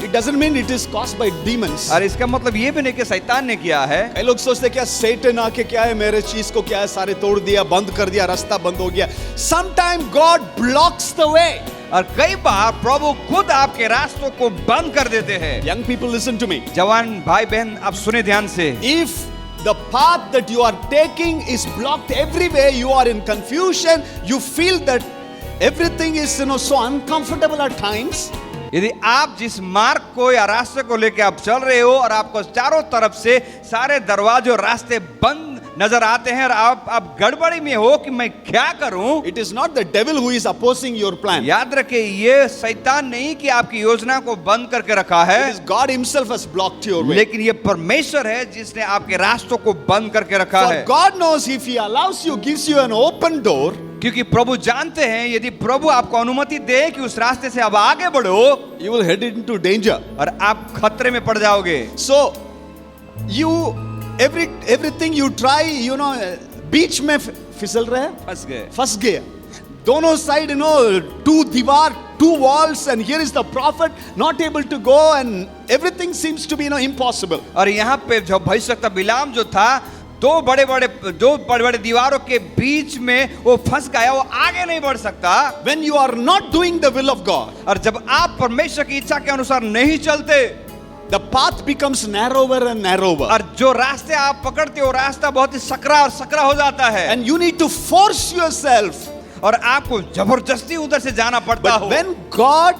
It doesn't mean it is caused by demons. और इसका मतलब ये भी नहीं कि शैतान ने किया है। कई लोग सोचते हैं क्या सेटन आके क्या है मेरे चीज को क्या है सारे तोड़ दिया, बंद कर दिया, रास्ता बंद हो गया. Sometimes God blocks the way. और कई बार प्रभु खुद आपके रास्तों को बंद कर देते हैं। Young people, listen to me. जवान भाई बहन आप सुने ध्यान से। If the path that you are taking is blocked everywhere, you are in confusion, you feel that everything is so uncomfortable at times. यदि आप जिस मार्ग को या रास्ते को लेकर आप चल रहे हो और आपको चारों तरफ से सारे दरवाजे और रास्ते बंद नजर आते हैं और आप गड़बड़ी में हो कि मैं क्या करूं, It is not the devil who is opposing your plan. याद रखिए ये शैतान नहीं कि आपकी योजना को बंद करके रखा है, It is God himself has blocked your way. लेकिन ये परमेश्वर है जिसने आपके रास्तों को बंद करके रखा For है। God knows if he allows you, gives you an open door, क्योंकि प्रभु जानते हैं यदि प्रभु आपको अनुमति दे कि उस रास्ते से अब आगे बढ़ो, you will head into danger. और आप खतरे में पड़ जाओगे। So you everything you try, बीच में फिसल रहे हैं, फंस गए दोनों साइड, two दीवार, two walls, and here is the prophet not able to go, and everything seems to be impossible. और यहाँ पे जो भविष्यवक्ता बिलाम जो था, दो बड़े बड़े दीवारों के बीच में वो फंस गया, वो आगे नहीं बढ़ सकता। When you are not doing the will of God, और जब आप परमेश्वर की इच्छा के अनुसार नहीं चलते, the path becomes narrower and narrower, और जो रास्ते आप पकड़ते हो रास्ता बहुत ही सकरा और सकरा हो जाता है, and you need to force yourself. और आपको जबरदस्ती उधर से जाना पड़ता But हो। when God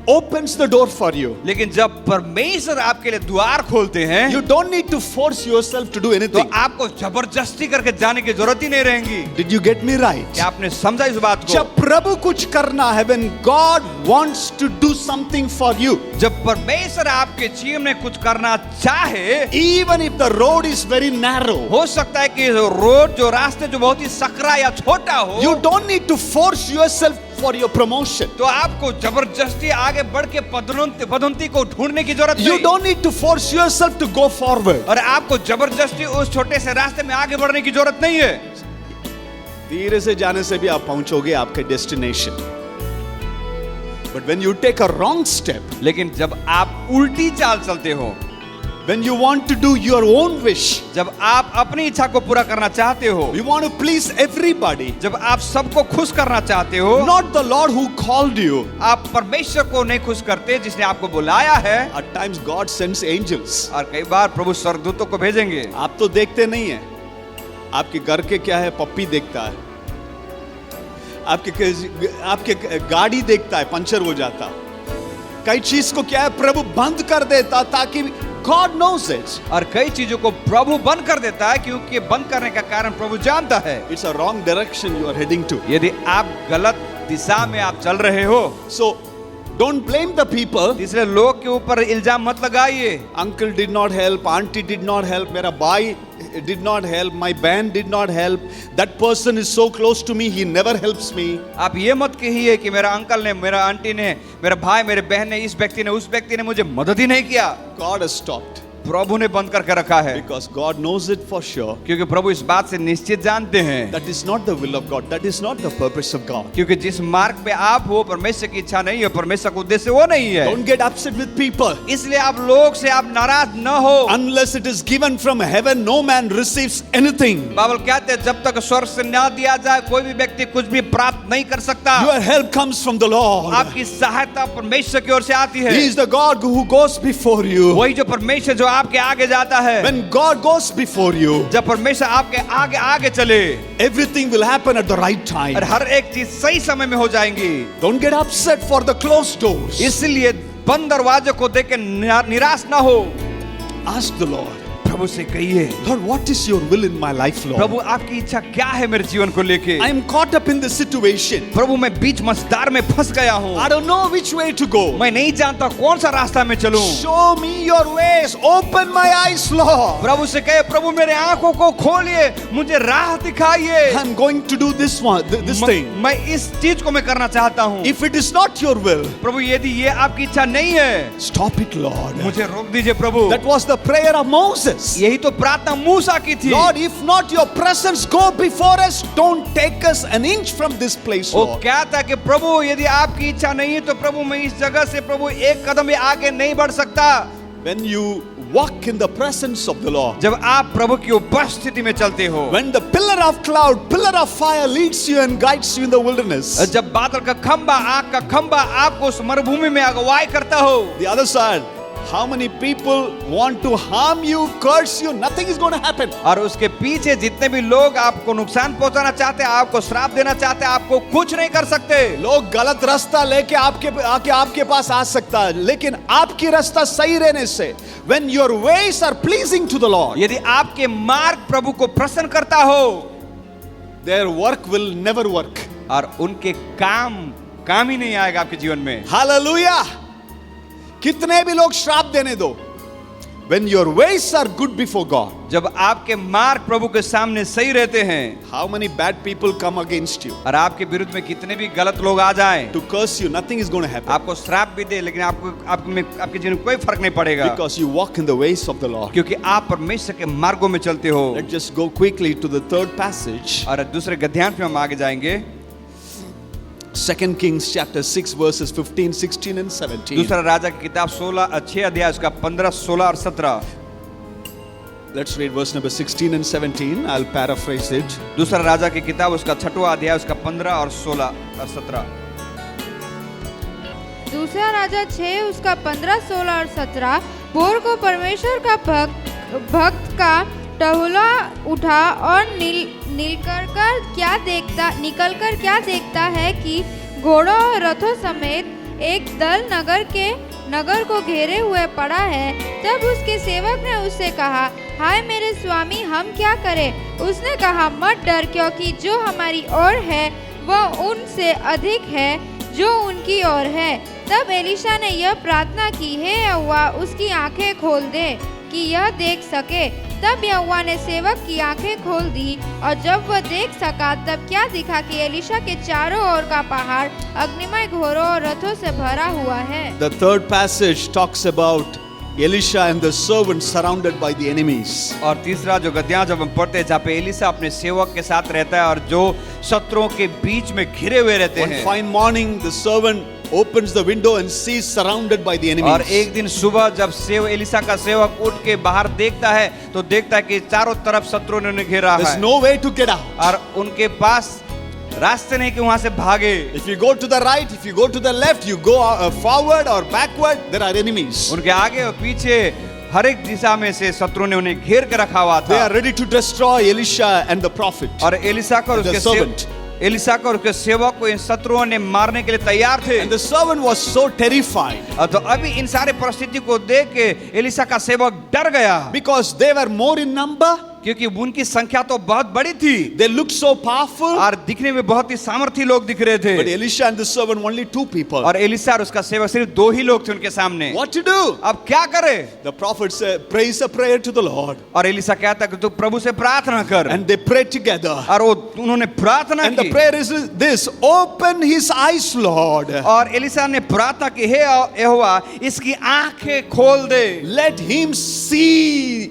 opens the door for you, लेकिन जब परमेश्वर आपके लिए द्वार खोलते हैं, you don't need to force yourself to do तो anything. आपको जबरदस्ती करके जाने की जरूरत ही नहीं रहेगी। Did you get me right? क्या आपने समझा इस बात को? जब प्रभु कुछ करना है, when God wants to do something for you, जब परमेश्वर आपके जीवन में कुछ करना चाहे, even if the road is very narrow, हो सकता है कि रोड जो रास्ते जो बहुत ही सकरा या छोटा हो, you don't need to force yourself for your promotion. तो आपको जबरदस्ती आगे बढ़ के पदोन्नति को ढूंढने की जरूरत You नहीं। don't need to force yourself to go forward. और आपको जबरदस्ती उस छोटे से रास्ते में आगे बढ़ने की जरूरत नहीं है। धीरे से जाने से भी आप पहुंचोगे आपके destination. But when you take a wrong step, लेकिन जब आप उल्टी चाल चलते हो, when you want to do your own wish, जब आप अपनी इच्छा को पूरा करना चाहते हो, you want to please everybody, जब आप सबको खुश करना चाहते हो, not the Lord who called you. आप परमेश्वर को नहीं खुश करते जिसने आपको बुलाया है। At times God sends angels. और कई बार प्रभु स्वर्गदूतों को भेजेंगे। आप तो देखते नहीं है, आपके घर के क्या है, पप्पी देखता है, आपके गाड़ी देखता है, पंचर हो जाता, कई चीज को क्या है प्रभु बंद कर देता ताकि God knows it. और कई चीजों को प्रभु बंद कर देता है क्योंकि बंद करने का कारण प्रभु जानता है। It's a wrong direction you are heading to. यदि आप गलत दिशा में आप चल रहे हो, So don't blame the people. इसलिए लोग के ऊपर इल्जाम मत लगाइए। Uncle did not help, auntie did not help, मेरा भाई did not help, my band did not help, that person is so close to me, he never helps me. आप ये मत कहिए कि मेरा अंकल ने, मेरा आंटी ने, मेरा भाई, मेरे बहन ने, इस व्यक्ति ने, उस व्यक्ति ने मुझे मदद ही नहीं किया। God has stopped. प्रभु ने बंद करके रखा है, Because God knows it for sure. क्योंकि प्रभु इस बात से निश्चित जानते हैं, That is not the will of God. That is not the purpose of God. क्योंकि जिस मार्ग पे आप हो परमेश्वर की इच्छा नहीं है, परमेश्वर का उद्देश्य वो नहीं है। Don't get upset with people. इसलिए आप लोग से आप नाराज न हो। Unless it is given from heaven, no man receives anything. Bible कहते हैं जब तक स्वर्ग से न दिया जाए कोई भी व्यक्ति कुछ भी प्राप्त नहीं कर सकता। Your help comes from the Lord. आपकी सहायता परमेश्वर की ओर से आती है। He is the God who goes before you. वही जो परमेश्वर जो आपके आगे जाता है। When God goes before you, जब परमेश्वर आपके आगे आगे चले, everything will happen at the right time. और हर एक चीज सही समय में हो जाएंगी। Don't get upset for the closed doors. इसलिए बंद दरवाजे को देख के निराश ना हो। Ask the Lord. प्रभु से कहिए, Lord, what is your will in my life, Lord? प्रभु आपकी इच्छा क्या है मेरे जीवन को लेके? I am caught up in this situation. प्रभु मैं बीच मझधार में फंस गया हूँ, I don't know which way to go. मैं नहीं जानता कौन सा रास्ता में चलूं। Show me your ways. Open my eyes, Lord. प्रभु से कहे, प्रभु मेरे आंखों को खोलिए, मुझे राह दिखाइए। I'm going to do this one, this thing. मैं इस चीज को मैं करना चाहता हूँ। If it is not your will, प्रभु यदि ये आपकी इच्छा नहीं है, stop it, Lord. मुझे रोक दीजिए प्रभु। That was the prayer of Moses. यही तो प्रार्थना मूसा की थी। Lord, if not your presence go before us, don't take us an inch from this place, वो Lord. क्या था कि प्रभु यदि आपकी इच्छा नहीं है तो प्रभु मैं इस जगह से प्रभु एक कदम भी आगे नहीं बढ़ सकता। When you walk in the presence of the Lord, जब आप प्रभु की उपस्थिति में चलते हो, when the pillar of cloud, pillar of fire leads you and guides you in the wilderness, जब बादल का खंबा, आग का खंबा आपको उस मरुभूमि में अगुवाई करता हो, the other side, how many people want to harm you, curse you, nothing is going to happen. और उसके पीछे जितने भी लोग आपको नुकसान पहुंचाना चाहते हैं, आपको श्राप देना चाहते हैं, आपको कुछ नहीं कर सकते। लोग गलत रास्ता लेके आपके पास आ सकता है, लेकिन आपकी रास्ता सही रहने से, when your ways are pleasing to the Lord, यदि आपके मार्ग प्रभु को प्रसन्न करता हो, their work will never work. और उनके काम ही नहीं आएगा आपके जीवन में। Hallelujah. कितने भी लोग श्राप देने दो, when your ways are good before God, जब आपके मार्ग प्रभु के सामने सही रहते हैं, how many bad people come against you और आपके विरुद्ध में कितने भी गलत लोग आ जाएं, to curse you, nothing is going to happen, आपको श्राप भी दे, लेकिन आपके जीवन में कोई फर्क नहीं पड़ेगा, because you walk in the ways of the Lord. क्योंकि आप परमेश्वर के मार्गों में चलते हो। Let's just go quickly to the third passage. और दूसरे गद्यांश में हम आगे जाएंगे। 2 Kings chapter 6 verses 15, 16 and 17. दूसरा राजा की किताब 6 अध्याय उसका 15, 16 और 17। Let's read verse number 16 and 17. I'll paraphrase it. दूसरा राजा की किताब उसका 6वां अध्याय उसका 15 और 16 और 17। दूसरा राजा 6 उसका 15, 16 और 17। भोर को परमेश्वर का भक्त का टहुला उठा और निकल कर क्या देखता है कि घोड़ों और रथों समेत एक दल नगर को घेरे हुए पड़ा है। तब उसके सेवक ने उससे कहा, हाय मेरे स्वामी, हम क्या करें? उसने कहा, मत डर, क्योंकि जो हमारी ओर है वह उनसे अधिक है जो उनकी ओर है। तब एलीशा ने यह प्रार्थना की, हे यहोवा, उसकी आंखें खोल दे कि यह देख सके। तब यहोवा ने सेवक की आंखें खोल दी, और जब वह देख सका तब क्या दिखा कि एलीशा के चारों ओर का पहाड़ अग्निमय घोड़ों और रथों से भरा हुआ है। The third passage talks about Elisha and the servants surrounded by the enemies. और तीसरा जो गद्यांश जब हम पढ़ते हैं, जहाँ पे एलीशा अपने सेवक के साथ रहता है और जो शत्रुओं के बीच में घिरे हुए रहते One हैं। fine morning, the servant opens the window and sees surrounded by the enemies. और एक दिन सुबह जब एलीशा का सेवक उठ के बाहर देखता है तो देखता है कि चारों तरफ शत्रुओं ने उन्हें घेरा There's है no way to get out. और उनके पास रास्ते नहीं कि वहां से भागे। If you go to the right, if you go to the left, you go forward or backward, there are enemies. उनके आगे और पीछे हर एक दिशा में से शत्रुओं ने उन्हें घेर के रखा हुआ They था। are ready to destroy Elisha and the prophet. और एलीशा को और The उसके servant. एलीशा को और उसके सेवक को इन शत्रुओं ने मारने के लिए तैयार थे। And the servant was so terrified और तो अभी इन सारे परिस्थिति को देख के एलीशा का सेवक डर गया, because they were more in number. क्योंकि उनकी संख्या तो बहुत बड़ी थी They looked so powerful. और दिखने में बहुत ही सामर्थी लोग दिख रहे थे। But Elisha and the servant, only 2 people. और एलीशा और उसका सेवक सिर्फ 2 ही लोग थे उनके सामने। What to do? अब क्या करे? The prophet said, praise a prayer to the Lord. और एलीशा कहता कि तू प्रभु से प्रार्थना कर। And they prayed together. और उन्होंने प्रार्थना And the की। prayer is this: open his eyes, Lord. और एलीशा ने प्रार्थना की, हे यहोवा, इसकी आंखें खोल दे, Let him see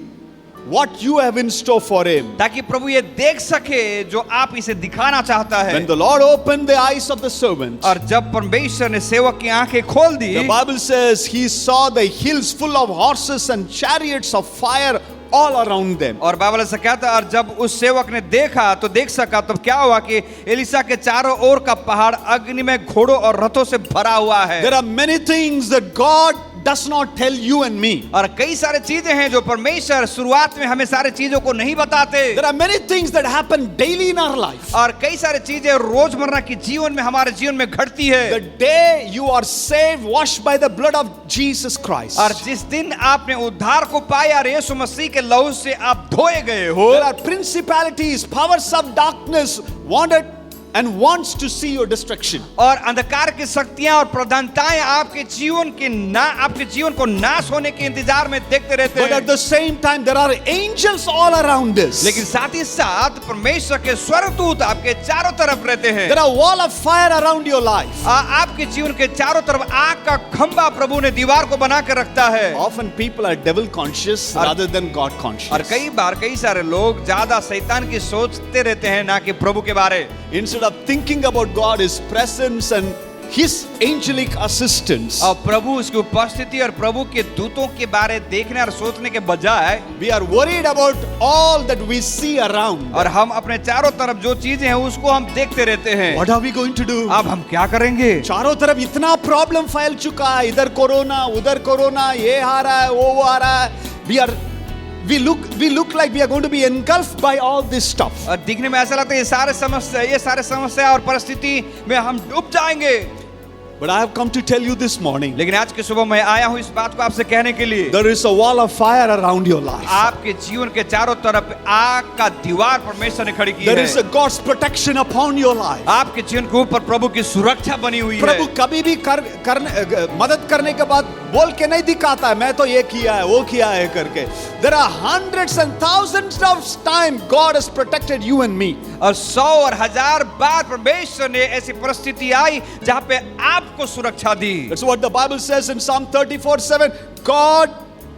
what you have in store for him. ताकि प्रभु ये देख सके जो आप इसे दिखाना चाहता है। When the Lord opened the eyes of the servant, और जब परमेश्वर ने सेवक की आंखें खोल दी, the Bible says he saw the hills full of horses and chariots of fire all around them. और बाइबल से कहता है, और जब उस सेवक ने देखा तो देख सका, तब क्या हुआ कि एलीशा के चारों ओर का पहाड़ अग्नि में घोड़ों और रथों से भरा हुआ है। There are many things that God does not tell you and me. और कई सारे चीजें हैं जो परमेश्वर शुरुआत में हमें सारे चीजों को नहीं बताते। There are many things that happen daily in our life. और कई सारे चीजें रोजमर्रा की जीवन में हमारे जीवन में घटती है। The day you are saved, washed by the blood of Jesus Christ. और जिस दिन आपने उद्धार को पाया और यीशु मसीह के लहू से आप धोए गए हो, There are principalities, powers of darkness wanted and wants to see your destruction. और अंधकार की शक्तियां और प्रधानताएं आपके जीवन को नाश होने के इंतजार में देखते रहते But हैं। at the same time, there are angels all around us. लेकिन साथ ही साथ परमेश्वर के स्वर्गदूत आपके चारों तरफ रहते हैं। There are wall of fire around your life. आपके जीवन के चारों तरफ आग का खंभा प्रभु ने दीवार को बना कर रखता है। Often people are devil conscious rather than God conscious. और कई बार कई सारे लोग ज्यादा शैतान की सोचते रहते हैं ना कि प्रभु के बारे। Instead of thinking about God, His presence and His angelic assistance, और प्रभु उसकी उपस्थिति और प्रभु के दूतों के बारे देखने और सोचने के बजाय we are worried about all that we see around. और हम अपने चारों तरफ जो चीजें हैं उसको हम देखते रहते हैं। What are we going to do? अब हम क्या करेंगे? चारों तरफ इतना प्रॉब्लम फैल चुका है, इधर कोरोना उधर कोरोना, ये आ रहा है वो आ रहा है। We look like we are going to be engulfed by all this stuff. और दिखने में ऐसा लगता है ये सारे समस्या और परिस्थिति में हम डूब जाएंगे। But I have come to tell you this morning, लेकिन आज की सुबह मैं आया हूँ इस बात को आपसे कहने के लिए, there is a wall of fire around your life. आपके जीवन के चारों तरफ आग का दीवार परमेश्वर ने खड़ी की There है। is a God's protection upon your life. आपके जीवन के ऊपर प्रभु की सुरक्षा बनी हुई है। प्रभु कभी भी मदद करने के बाद बोल के नहीं दिखाता है मैं तो ये किया है वो किया है करके। There are hundreds and thousands of times God has protected you and me. और 100 और 1000 बार परमेश्वर ने ऐसी परिस्थिति आई जहां पे आपको सुरक्षा दी। That's what the Bible says in Psalm 34:7. God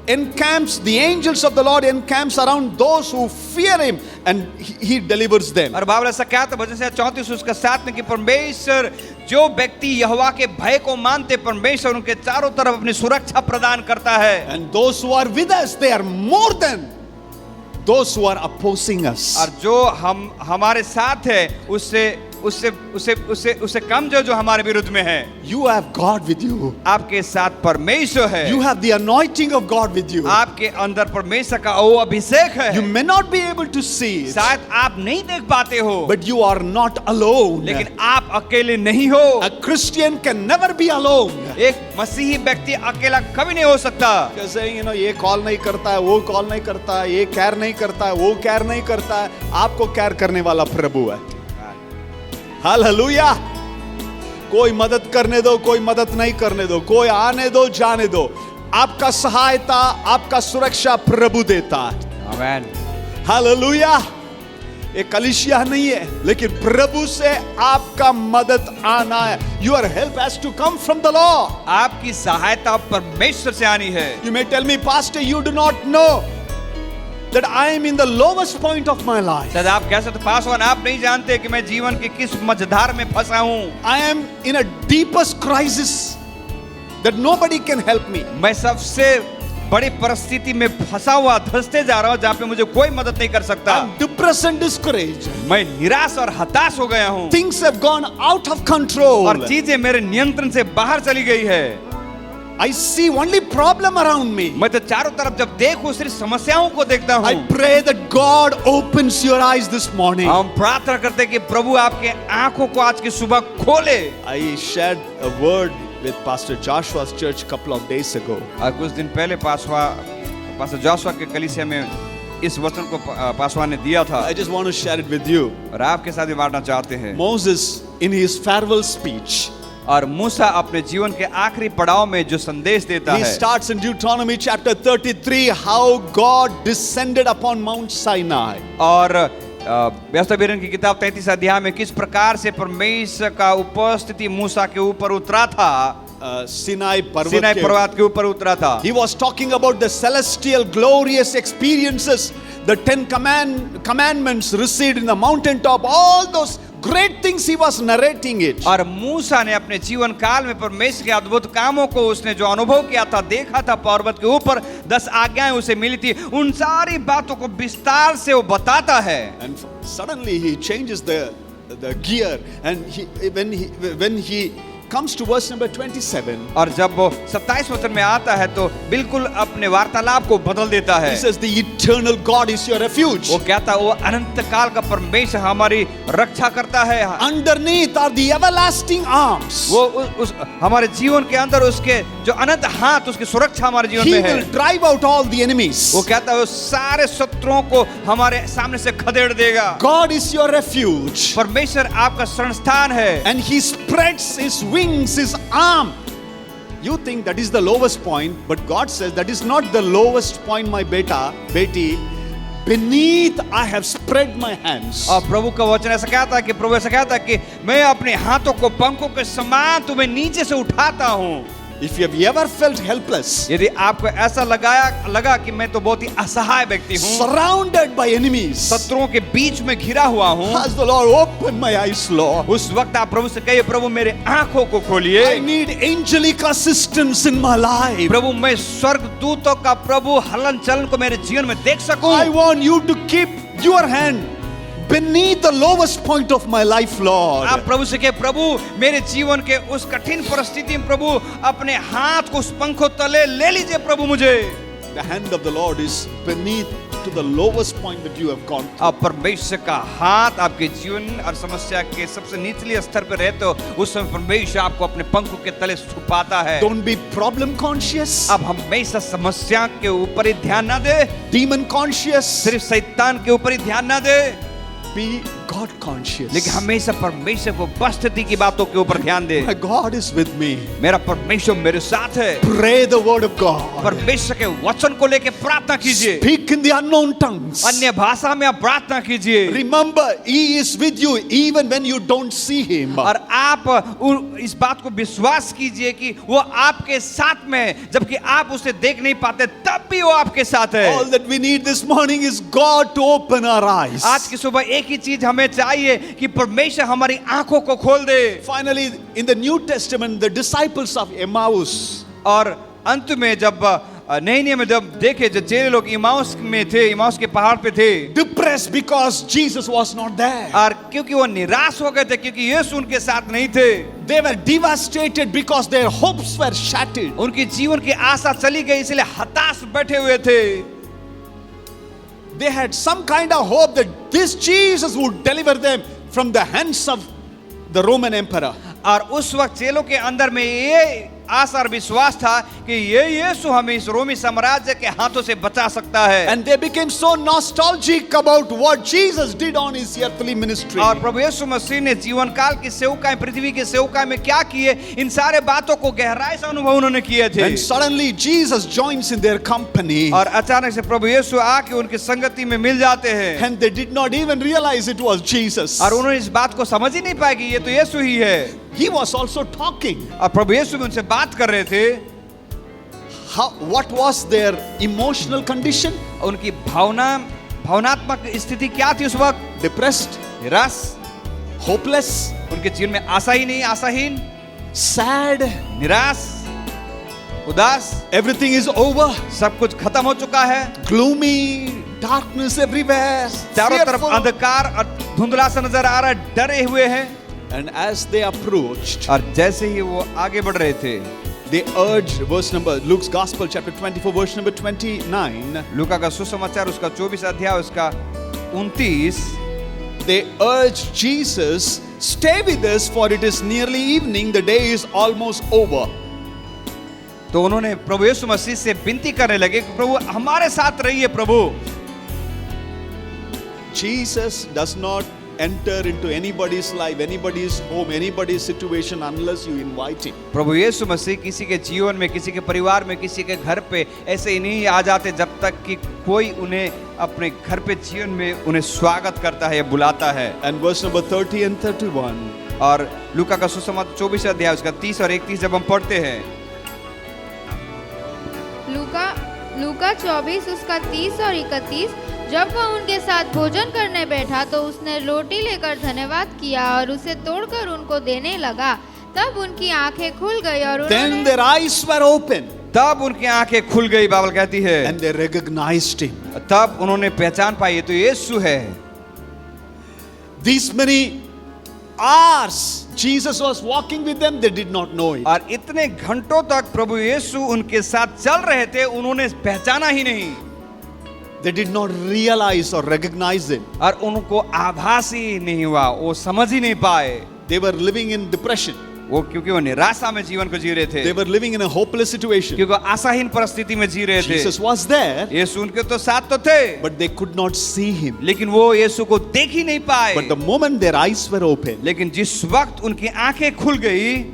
encamps, the angels of the Lord encamps around those who fear Him and He delivers them. और बाइबल ऐसा कहता है भजन संहिता 34 उसका 7 में कि परमेश्वर जो व्यक्ति यहोवा के भय को मानते परमेश्वर उनके चारों तरफ अपनी सुरक्षा प्रदान करता है। And those who are with us, they are more than those who are opposing us. और जो हमारे साथ है उससे कम जो हमारे विरुद्ध में है। You have God with you. आपके साथ परमेश्वर है। You have the anointing of God with you. आपके अंदर परमेश्वर का वो अभिषेक है। You may not be able to see it, शायद आप नहीं देख पाते हो, but you are not alone. लेकिन आप अकेले नहीं हो। A Christian can never be alone. एक मसीही व्यक्ति अकेला कभी नहीं हो सकता। जैसे ये कॉल नहीं करता है, वो कॉल नहीं करता है, ये केयर नहीं करता है, वो केयर नहीं करता है, आपको केयर करने वाला प्रभु है। हालेलुया। कोई मदद करने दो, कोई मदद नहीं करने दो, कोई आने दो जाने दो, आपका सहायता आपका सुरक्षा प्रभु देता है। आमीन। हालेलुया। एक कलीसिया नहीं है, लेकिन प्रभु से आपका मदद आना है। Your help has to come from the Lord. आपकी सहायता परमेश्वर से आनी है। You may tell me, Pastor, you do not know that I am in the lowest point of my life. शायद आप कह सकते पासवान आप नहीं जानते कि मैं जीवन के किस मझधार में फंसा हूँ। I am in a deepest crisis that nobody can help me. मैं सबसे बड़ी परिस्थिति में फंसा हुआ धंसते जा रहा हूँ जहाँ पे मुझे कोई मदद नहीं कर सकता। I'm depressed and discouraged. मैं निराश और हताश हो गया हूँ। Things have gone out of control. और चीजें मेरे नियंत्रण से बाहर चली गई है। I see only problem around me. मैं तो चारों तरफ जब देखूं सिर्फ समस्याओं को देखता हूँ। I pray that God opens your eyes this morning. हम प्रार्थना करते हैं कि प्रभु आपके आंखों को आज की सुबह खोले। I shared a word with Pastor Joshua's church couple of days ago. कुछ दिन पहले पास्टर जोशुआ के कलीसिया में इस वचन को पासवान ने दिया था। I just want to share it with you. और आपके साथ भी बांटना चाहते हैं। Moses in his farewell speech, और मूसा अपने जीवन के आखिरी पड़ाव में जो संदेश देता he है, starts in Deuteronomy chapter 33 how God descended upon Mount Sinai. और व्यवस्था की किताब 33 अध्याय में किस प्रकार से परमेश्वर का उपस्थिति मूसा के ऊपर उतरा था। सिनाई पर्वत के ऊपर उतरा था। He was talking about the celestial glorious experiences, the 10 commandments received in the mountaintop, all those great things he was narrating it. और मूसा ने अपने जीवन काल में परमेश्वर के अद्भुत कामों को उसने जो अनुभव किया था, देखा था, पर्वत के ऊपर 10 आज्ञाएं उसे मिली थी, उन सारी बातों को विस्तार से वो बताता है। And suddenly he changes the gear and when he comes to verse number 27, और जब वो 27 वचन में आता है तो बिल्कुल अपने वार्तालाप को बदल देता है। he says, the eternal God is your refuge. वो कहता है वो अनंत काल का परमेश्वर हमारी रक्षा करता है। Underneath are the everlasting arms. वो उस हमारे जीवन के अंदर उसके जो अनंत हाथ, उसकी सुरक्षा हमारे जीवन He में है। will drive out all the enemies. वो कहता है वो सारे शत्रुओं को हमारे सामने से खदेड़ देगा। God is your refuge. परमेश्वर आपका शरण स्थान है। And he spreads his wings, his arm. You think that is the lowest point, but God says that is not the lowest point, my beti. Beneath I have spread my hands. और प्रभु का वचन ऐसा कहता है कि प्रभु ऐसा कहता है कि मैं अपने हाथों को पंखों के समान तुम्हें नीचे से उठाता हूँ। If you have ever felt helpless, यदि आपको ऐसा लगा कि मैं तो बहुत ही असहाय व्यक्ति हूँ, surrounded by enemies, शत्रुओं के बीच में घिरा हुआ हूँ, ask the Lord, open my eyes, Lord. उस वक्त आप प्रभु से कहिए, प्रभु मेरे आंखों को खोलिए। I need angelic assistance in my life. प्रभु मैं स्वर्ग दूतों का प्रभु हलन चलन को मेरे जीवन में देख सकूं। I want you to keep your hand beneath the lowest point of my life, Lord. आप प्रभु से कहे, प्रभु मेरे जीवन के उस कठिन परिस्थिति में प्रभु अपने हाथ को उस पंखों तले ले लीजिए प्रभु मुझे। The hand of the Lord is beneath to the lowest point that you have gone through. आप परमेश्वर का हाथ आपके जीवन और समस्या के सबसे निचले स्तर पर रहते हो, उस समय परमेश्वर आपको अपने पंखों के तले छुपाता है। Don't be problem conscious, अब हमेशा समस्या के ऊपर ही ध्यान ना दे, demon conscious, सिर्फ शैतान के ऊपर ही ध्यान ना दे, be God conscious. लेकिन हमेशा परमेश्वर को उपस्थिति की बातों के ऊपर ध्यान दे। My God is with me. मेरा परमेश्वर मेरे साथ है। Pray the word of God. परमेश्वर के वचन को लेके प्रार्थना कीजिए। Speak in the unknown tongues. अन्य भाषा में आप प्रार्थना कीजिए। Remember, He is with you even when you don't see Him. और आप इस बात को विश्वास कीजिए कि वो आपके साथ में है, जबकि आप उसे देख नहीं पाते तब भी वो आपके साथ है। All that we need this morning is God to open our eyes. आज की सुबह एक ही चीज हमें चाहिए कि परमेश्वर हमारी आंखों को खोल दे। Finally, in the New Testament, the disciples of Emmaus, और अंत में जब नए नियम में जब देखे जो चेले लोग इमाउस में थे, इमाउस के पहाड़ पे थे, depressed because Jesus was not there. और क्योंकि वो निराश हो गए थे क्योंकि यीशु उनके साथ नहीं थे। They were devastated because their hopes were shattered. उनकी जीवन की आशा चली गई, इसलिए हताश बैठे हुए थे। They had some kind of hope that this Jesus would deliver them from the hands of the Roman emperor. और उस वक्त चेलों के अंदर में ये आशा और विश्वास था कि ये यीशु हमें इस रोमी साम्राज्य के हाथों से बचा सकता है। And they became so nostalgic about what Jesus did on his earthly ministry. और प्रभु यीशु मसीह ने जीवन काल की सेवकाई, पृथ्वी की सेवकाई में क्या किए, इन सारे बातों को गहराई से अनुभव उन्होंने किए थे। And suddenly Jesus joins in their company. और अचानक से प्रभु यीशु आके उनकी संगति में मिल जाते हैं। And they did not even realize it was Jesus. और उन्होंने इस बात को समझ ही नहीं पाया कि ये तो यीशु ही है। He was also talking. और प्रभु यीशु भी उनसे बात कर रहे थे। What was their emotional condition? उनकी भावनात्मक स्थिति क्या थी उस वक्त? Depressed, निराश, hopeless, उनके जीवन में आशा ही नहीं, आशाहीन, sad, निराश, उदास, everything is over, सब कुछ खत्म हो चुका है, gloomy, darkness everywhere, चारों तरफ fearful. अंधकार और धुंधला सा नजर आ रहा है, डरे हुए हैं। And as they approached, और जैसे ही वो आगे बढ़ रहे थे, they urged, Luke's Gospel chapter 24 verse number 29, लूका का सुसमाचार उसका 24 अध्याय उसका 29, they urged Jesus, stay with us for it is nearly evening, the day is almost over. तो उन्होंने प्रभु यीशु मसीह से विनती करने लगे कि प्रभु हमारे साथ रहिए प्रभु। Jesus does not enter into anybody's life, anybody's home, anybody's situation unless you invite him. प्रभु यीशु मसीह किसी के जीवन में, किसी के परिवार में, किसी के घर पे ऐसे ही नहीं आ जाते जब तक कि कोई उन्हें अपने घर पे जीवन में उन्हें स्वागत करता है या बुलाता है। And verse number 30 and 31. और लूका का सुसमाचार 24 अध्याय उसका 30 और 31 जब हम पढ़ते हैं, लूका 24 उसका 30 और 31, जब वह उनके साथ भोजन करने बैठा तो उसने रोटी लेकर धन्यवाद किया और उसे तोड़कर उनको देने लगा। तब उनकी आंखें खुल गई और Then their eyes were open तब उनकी आंखें खुल गई, बाइबल कहती है, and they recognized him. तब उन्होंने पहचान पाई ये तो यीशु है। These many hours Jesus was walking with them, they did not know it. और इतने घंटों तक प्रभु यीशु उनके साथ चल रहे थे, उन्होंने पहचाना ही नहीं। They did not realize or recognize it. और उनको आभास ही नहीं हुआ, वो समझ ही नहीं पाए। They were living in depression. वो क्योंकि वो निराशा में जीवन को जी रहे थे, They were living in a hopeless situation. क्योंकि आशाहीन परिस्थिति में जी रहे थे। Jesus was there, यीशु उनके तो साथ तो थे, but they could not see him. लेकिन वो यीशु को देख ही नहीं पाए। But the moment their eyes were open, लेकिन जिस वक्त उनकी आंखें खुल गई,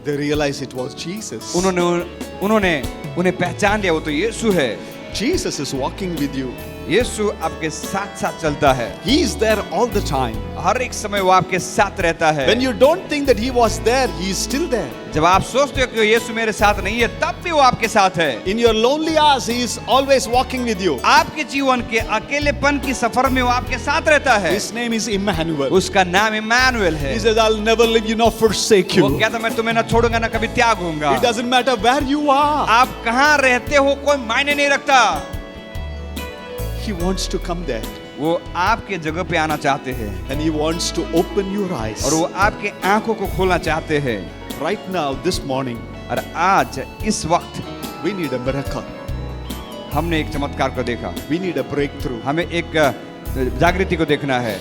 they realized it was Jesus. उन्होंने उन्हें पहचान लिया, वो तो यीशु है। Jesus is walking with you. यीशु आपके साथ साथ चलता है, He is there all the time. हर एक समय वो आपके साथ रहता है। When you don't think that he was there, he is still there. जब आप सोचते हो कि यीशु मेरे साथ नहीं है, तब भी वो आपके साथ है। In your lonely hours, he is always walking with you. आपके जीवन के अकेलेपन की सफर में वो आपके साथ रहता है। His name is Emmanuel. उसका नाम इम्मानुएल है। He says, I'll never leave you nor forsake वो you. कहता मैं तुम्हें ना छोड़ूंगा ना कभी त्यागूंगा। It doesn't matter where you are. आप कहाँ रहते हो कोई मायने नहीं रखता, He wants to come there. वो आपके जगह पे आना चाहते हैं And he wants to open your eyes. और वो आपके आंखों को खोलना चाहते हैं। Right now, this morning, और आज इस वक्त we need a miracle. हमने एक चमत्कार को देखा, We need a breakthrough. हमें एक जागृति को देखना है।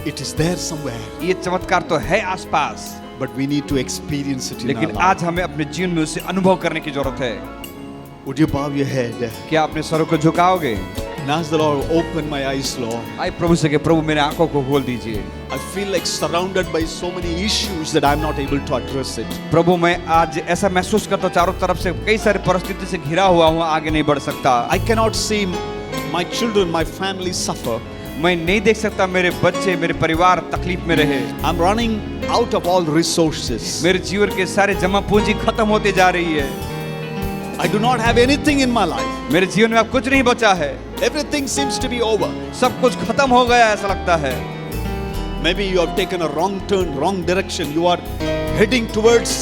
It is there somewhere. ये चमत्कार तो है आसपास, But we need to experience it in our लेकिन life. आज हमें अपने जीवन में उसे अनुभव करने की जरूरत है। Would you bow your head? क्या अपने सरों को झुकाओगे? And ask the Lord, open my eyes, Lord. आइए प्रभु से कहे, प्रभु मेरे आंखों को खोल दीजिए। I feel like surrounded by so many issues that I'm not able to address it. प्रभु मैं आज ऐसा महसूस करता हूँ, चारों तरफ से कई सारी परिस्थिति से घिरा हुआ हूँ, आगे नहीं बढ़ सकता। I cannot see my children, my family suffer. मैं नहीं देख सकता मेरे बच्चे, मेरे परिवार तकलीफ में रहे। I'm running out of all resources. मेरे जीवन के सारे जमा पूंजी खत्म होते जा रही है। I do not have anything in my life. मेरे जीवन में अब कुछ नहीं बचा है, Everything seems to be over. सब कुछ खत्म हो गया ऐसा लगता है। Maybe you have taken a wrong turn, wrong direction. You are heading towards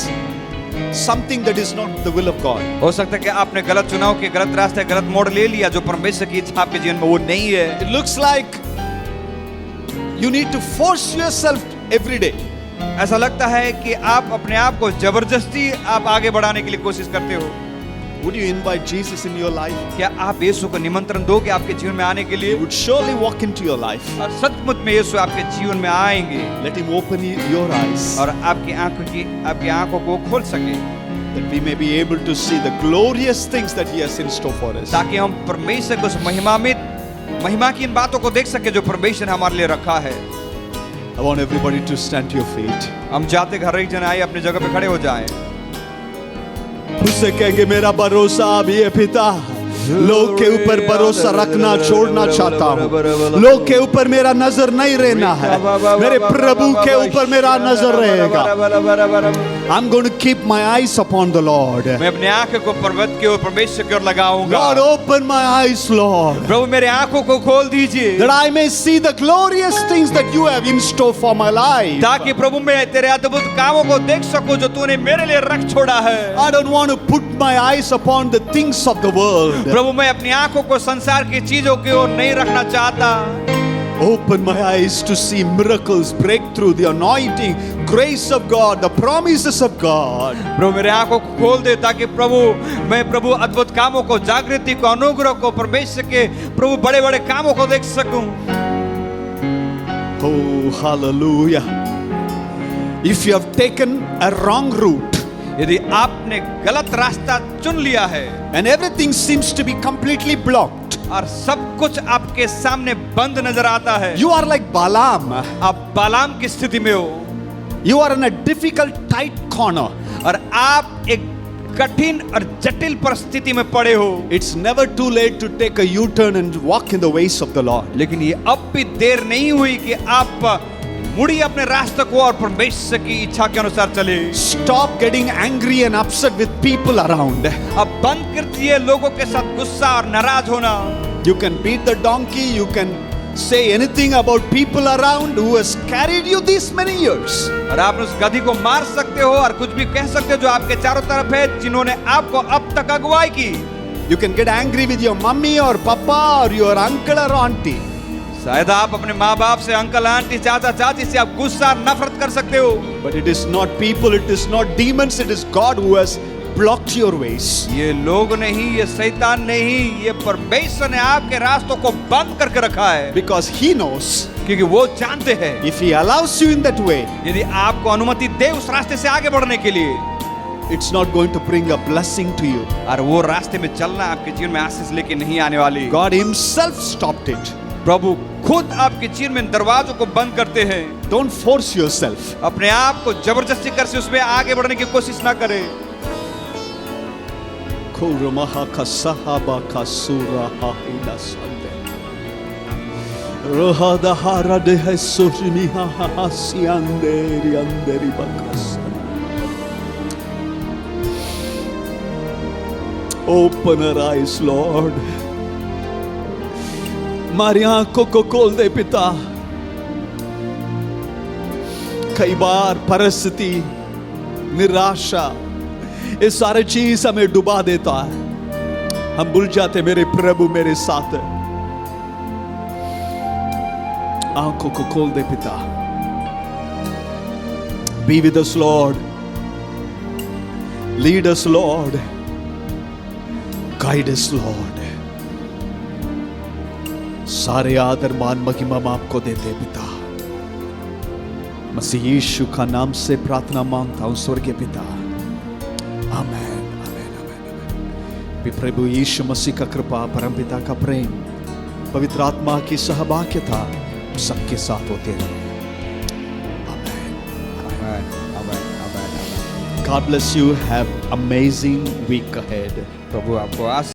something that is not the will of God. हो सकता है कि आपने गलत चुनाव किया, गलत रास्ते, गलत मोड़ ले लिया, जो परमेश्वर की इच्छा आपके जीवन में वो नहीं है। It looks like you need to force yourself every day. ऐसा लगता है कि आप अपने आप को जबरदस्ती आप आगे बढ़ाने के लिए कोशिश करते हो। Would you invite Jesus in your life? क्या आप यीशु को निमंत्रण दोगे आपके जीवन में आने के लिए? He would surely walk into your life. और सचमुच में यीशु आपके जीवन में आएंगे Let him open your eyes, और आपकी आंखों को खोल सके, that we may be able to see the glorious things that he has in store for us. ताकि हम परमेश्वर को उस महिमा की इन बातों को देख सके जो परमेश्वर ने हमारे लिए रखा है। I want everybody to stand to your feet. हम जाते घर एक जन आए अपनी जगह पे खड़े हो जाएं। उससे कहेंगे मेरा भरोसा अभी है पिता, लोग के ऊपर भरोसा रखना छोड़ना चाहता हूँ, लोग के ऊपर मेरा नजर नहीं रहना है, मेरे प्रभु के ऊपर मेरा नजर रहेगा। I'm going to keep my eyes upon the Lord. मैं अपने आंखों को पर्वत की ओर परमेश्वर की ओर लगाऊंगा। Lord, open my eyes, Lord, प्रभु मेरे आंखों को खोल दीजिए, that I may see the glorious things that you have in store for my life. ताकि प्रभु मैं तेरे अद्भुत कामों को देख सकूं जो तूने मेरे लिए रख छोड़ा है। I don't want to put my eyes upon the things of the world. प्रभु मैं अपनी आंखों को संसार की चीजों की ओर नहीं रखना चाहता। Open my eyes to see miracles, breakthrough, the anointing, grace of God, the promises of God. प्रभु मेरे आंखों को खोल दे ताकि मैं प्रभु अद्भुत कामों को, जागृति को, अनुग्रह को, परमेश्वर के प्रभु बड़े बड़े कामों को देख सकूं। Oh, hallelujah. If you have taken a wrong route, यदि आपने गलत रास्ता चुन लिया है and everything seems to be completely blocked, और सब कुछ आपके सामने बंद नजर आता है, you are like Balaam. आप बालाम की स्थिति में हो, You are in a difficult, tight corner. और आप एक कठिन और जटिल परिस्थिति में पड़े हो। It's never too late to take a U-turn and walk in the ways of the Lord. लेकिन ये अब भी देर नहीं हुई कि आप मुड़िए अपने रास्ते को और परमेश्वर की इच्छा के अनुसार चले। Stop getting angry and upset with people around. अब बंद कर दिए लोगों के साथ गुस्सा और नाराज होना। You can beat the donkey, you can say anything about people around who has carried you these many years. और आप उस गधी को मार सकते हो और कुछ भी कह सकते हो जो आपके चारों तरफ है, जिन्होंने आपको अब तक अगुवाई की। You can get angry with your mummy or papa or your uncle or auntie. शायद आप अपने माँ बाप से, अंकल आंटी, चाचा चाची से आप गुस्सा, नफरत कर सकते हो, But it is not people, it is not demons, it is God who has blocked your ways. ये लोग नहीं, ये शैतान नहीं, ये परमेश्वर ने आपके रास्तों को बंद करके रखा है, Because He knows क्योंकि वो जानते हैं if He allows you in that way, यदि आपको अनुमति दे उस रास्ते से आगे बढ़ने के लिए, it's not going to bring a blessing to you. और वो रास्ते में चलना आपके जीवन में आशीष लेके नहीं आने वाली। God Himself stopped it. प्रभु खुद आपके जीवन में दरवाजों को बंद करते हैं। Don't force yourself. अपने आप को जबरदस्ती कर से उसमें आगे बढ़ने की कोशिश ना करें। Kurumaha kasahaba kasura hahida sande. Rohada harade hesurimi hahasiande rianderi bakasana. Open our eyes, Lord. हमारी आंखों को खोल दे पिता। कई बार परिस्थिति, निराशा, ये सारे चीज हमें डुबा देता है। हम भूल जाते मेरे प्रभु मेरे साथ है। आंखों को खोल दे पिता। Be with us, Lord. Lead us, Lord. Guide us, Lord. सारे आदर मान महिमा आपको देते पिता। मसीह यीशु का नाम से प्रार्थना मांगता हूं स्वर्गीय पिता। आमेन, आमेन, आमेन। प्रभु यीशु मसीह का कृपा, परमपिता का प्रेम, पवित्र आत्मा की सहभागिता सबके साथ होते रहे। आमेन, आमेन, आमेन, आमेन, आमेन। God bless you. Have amazing week ahead. प्रभु आपको आशीष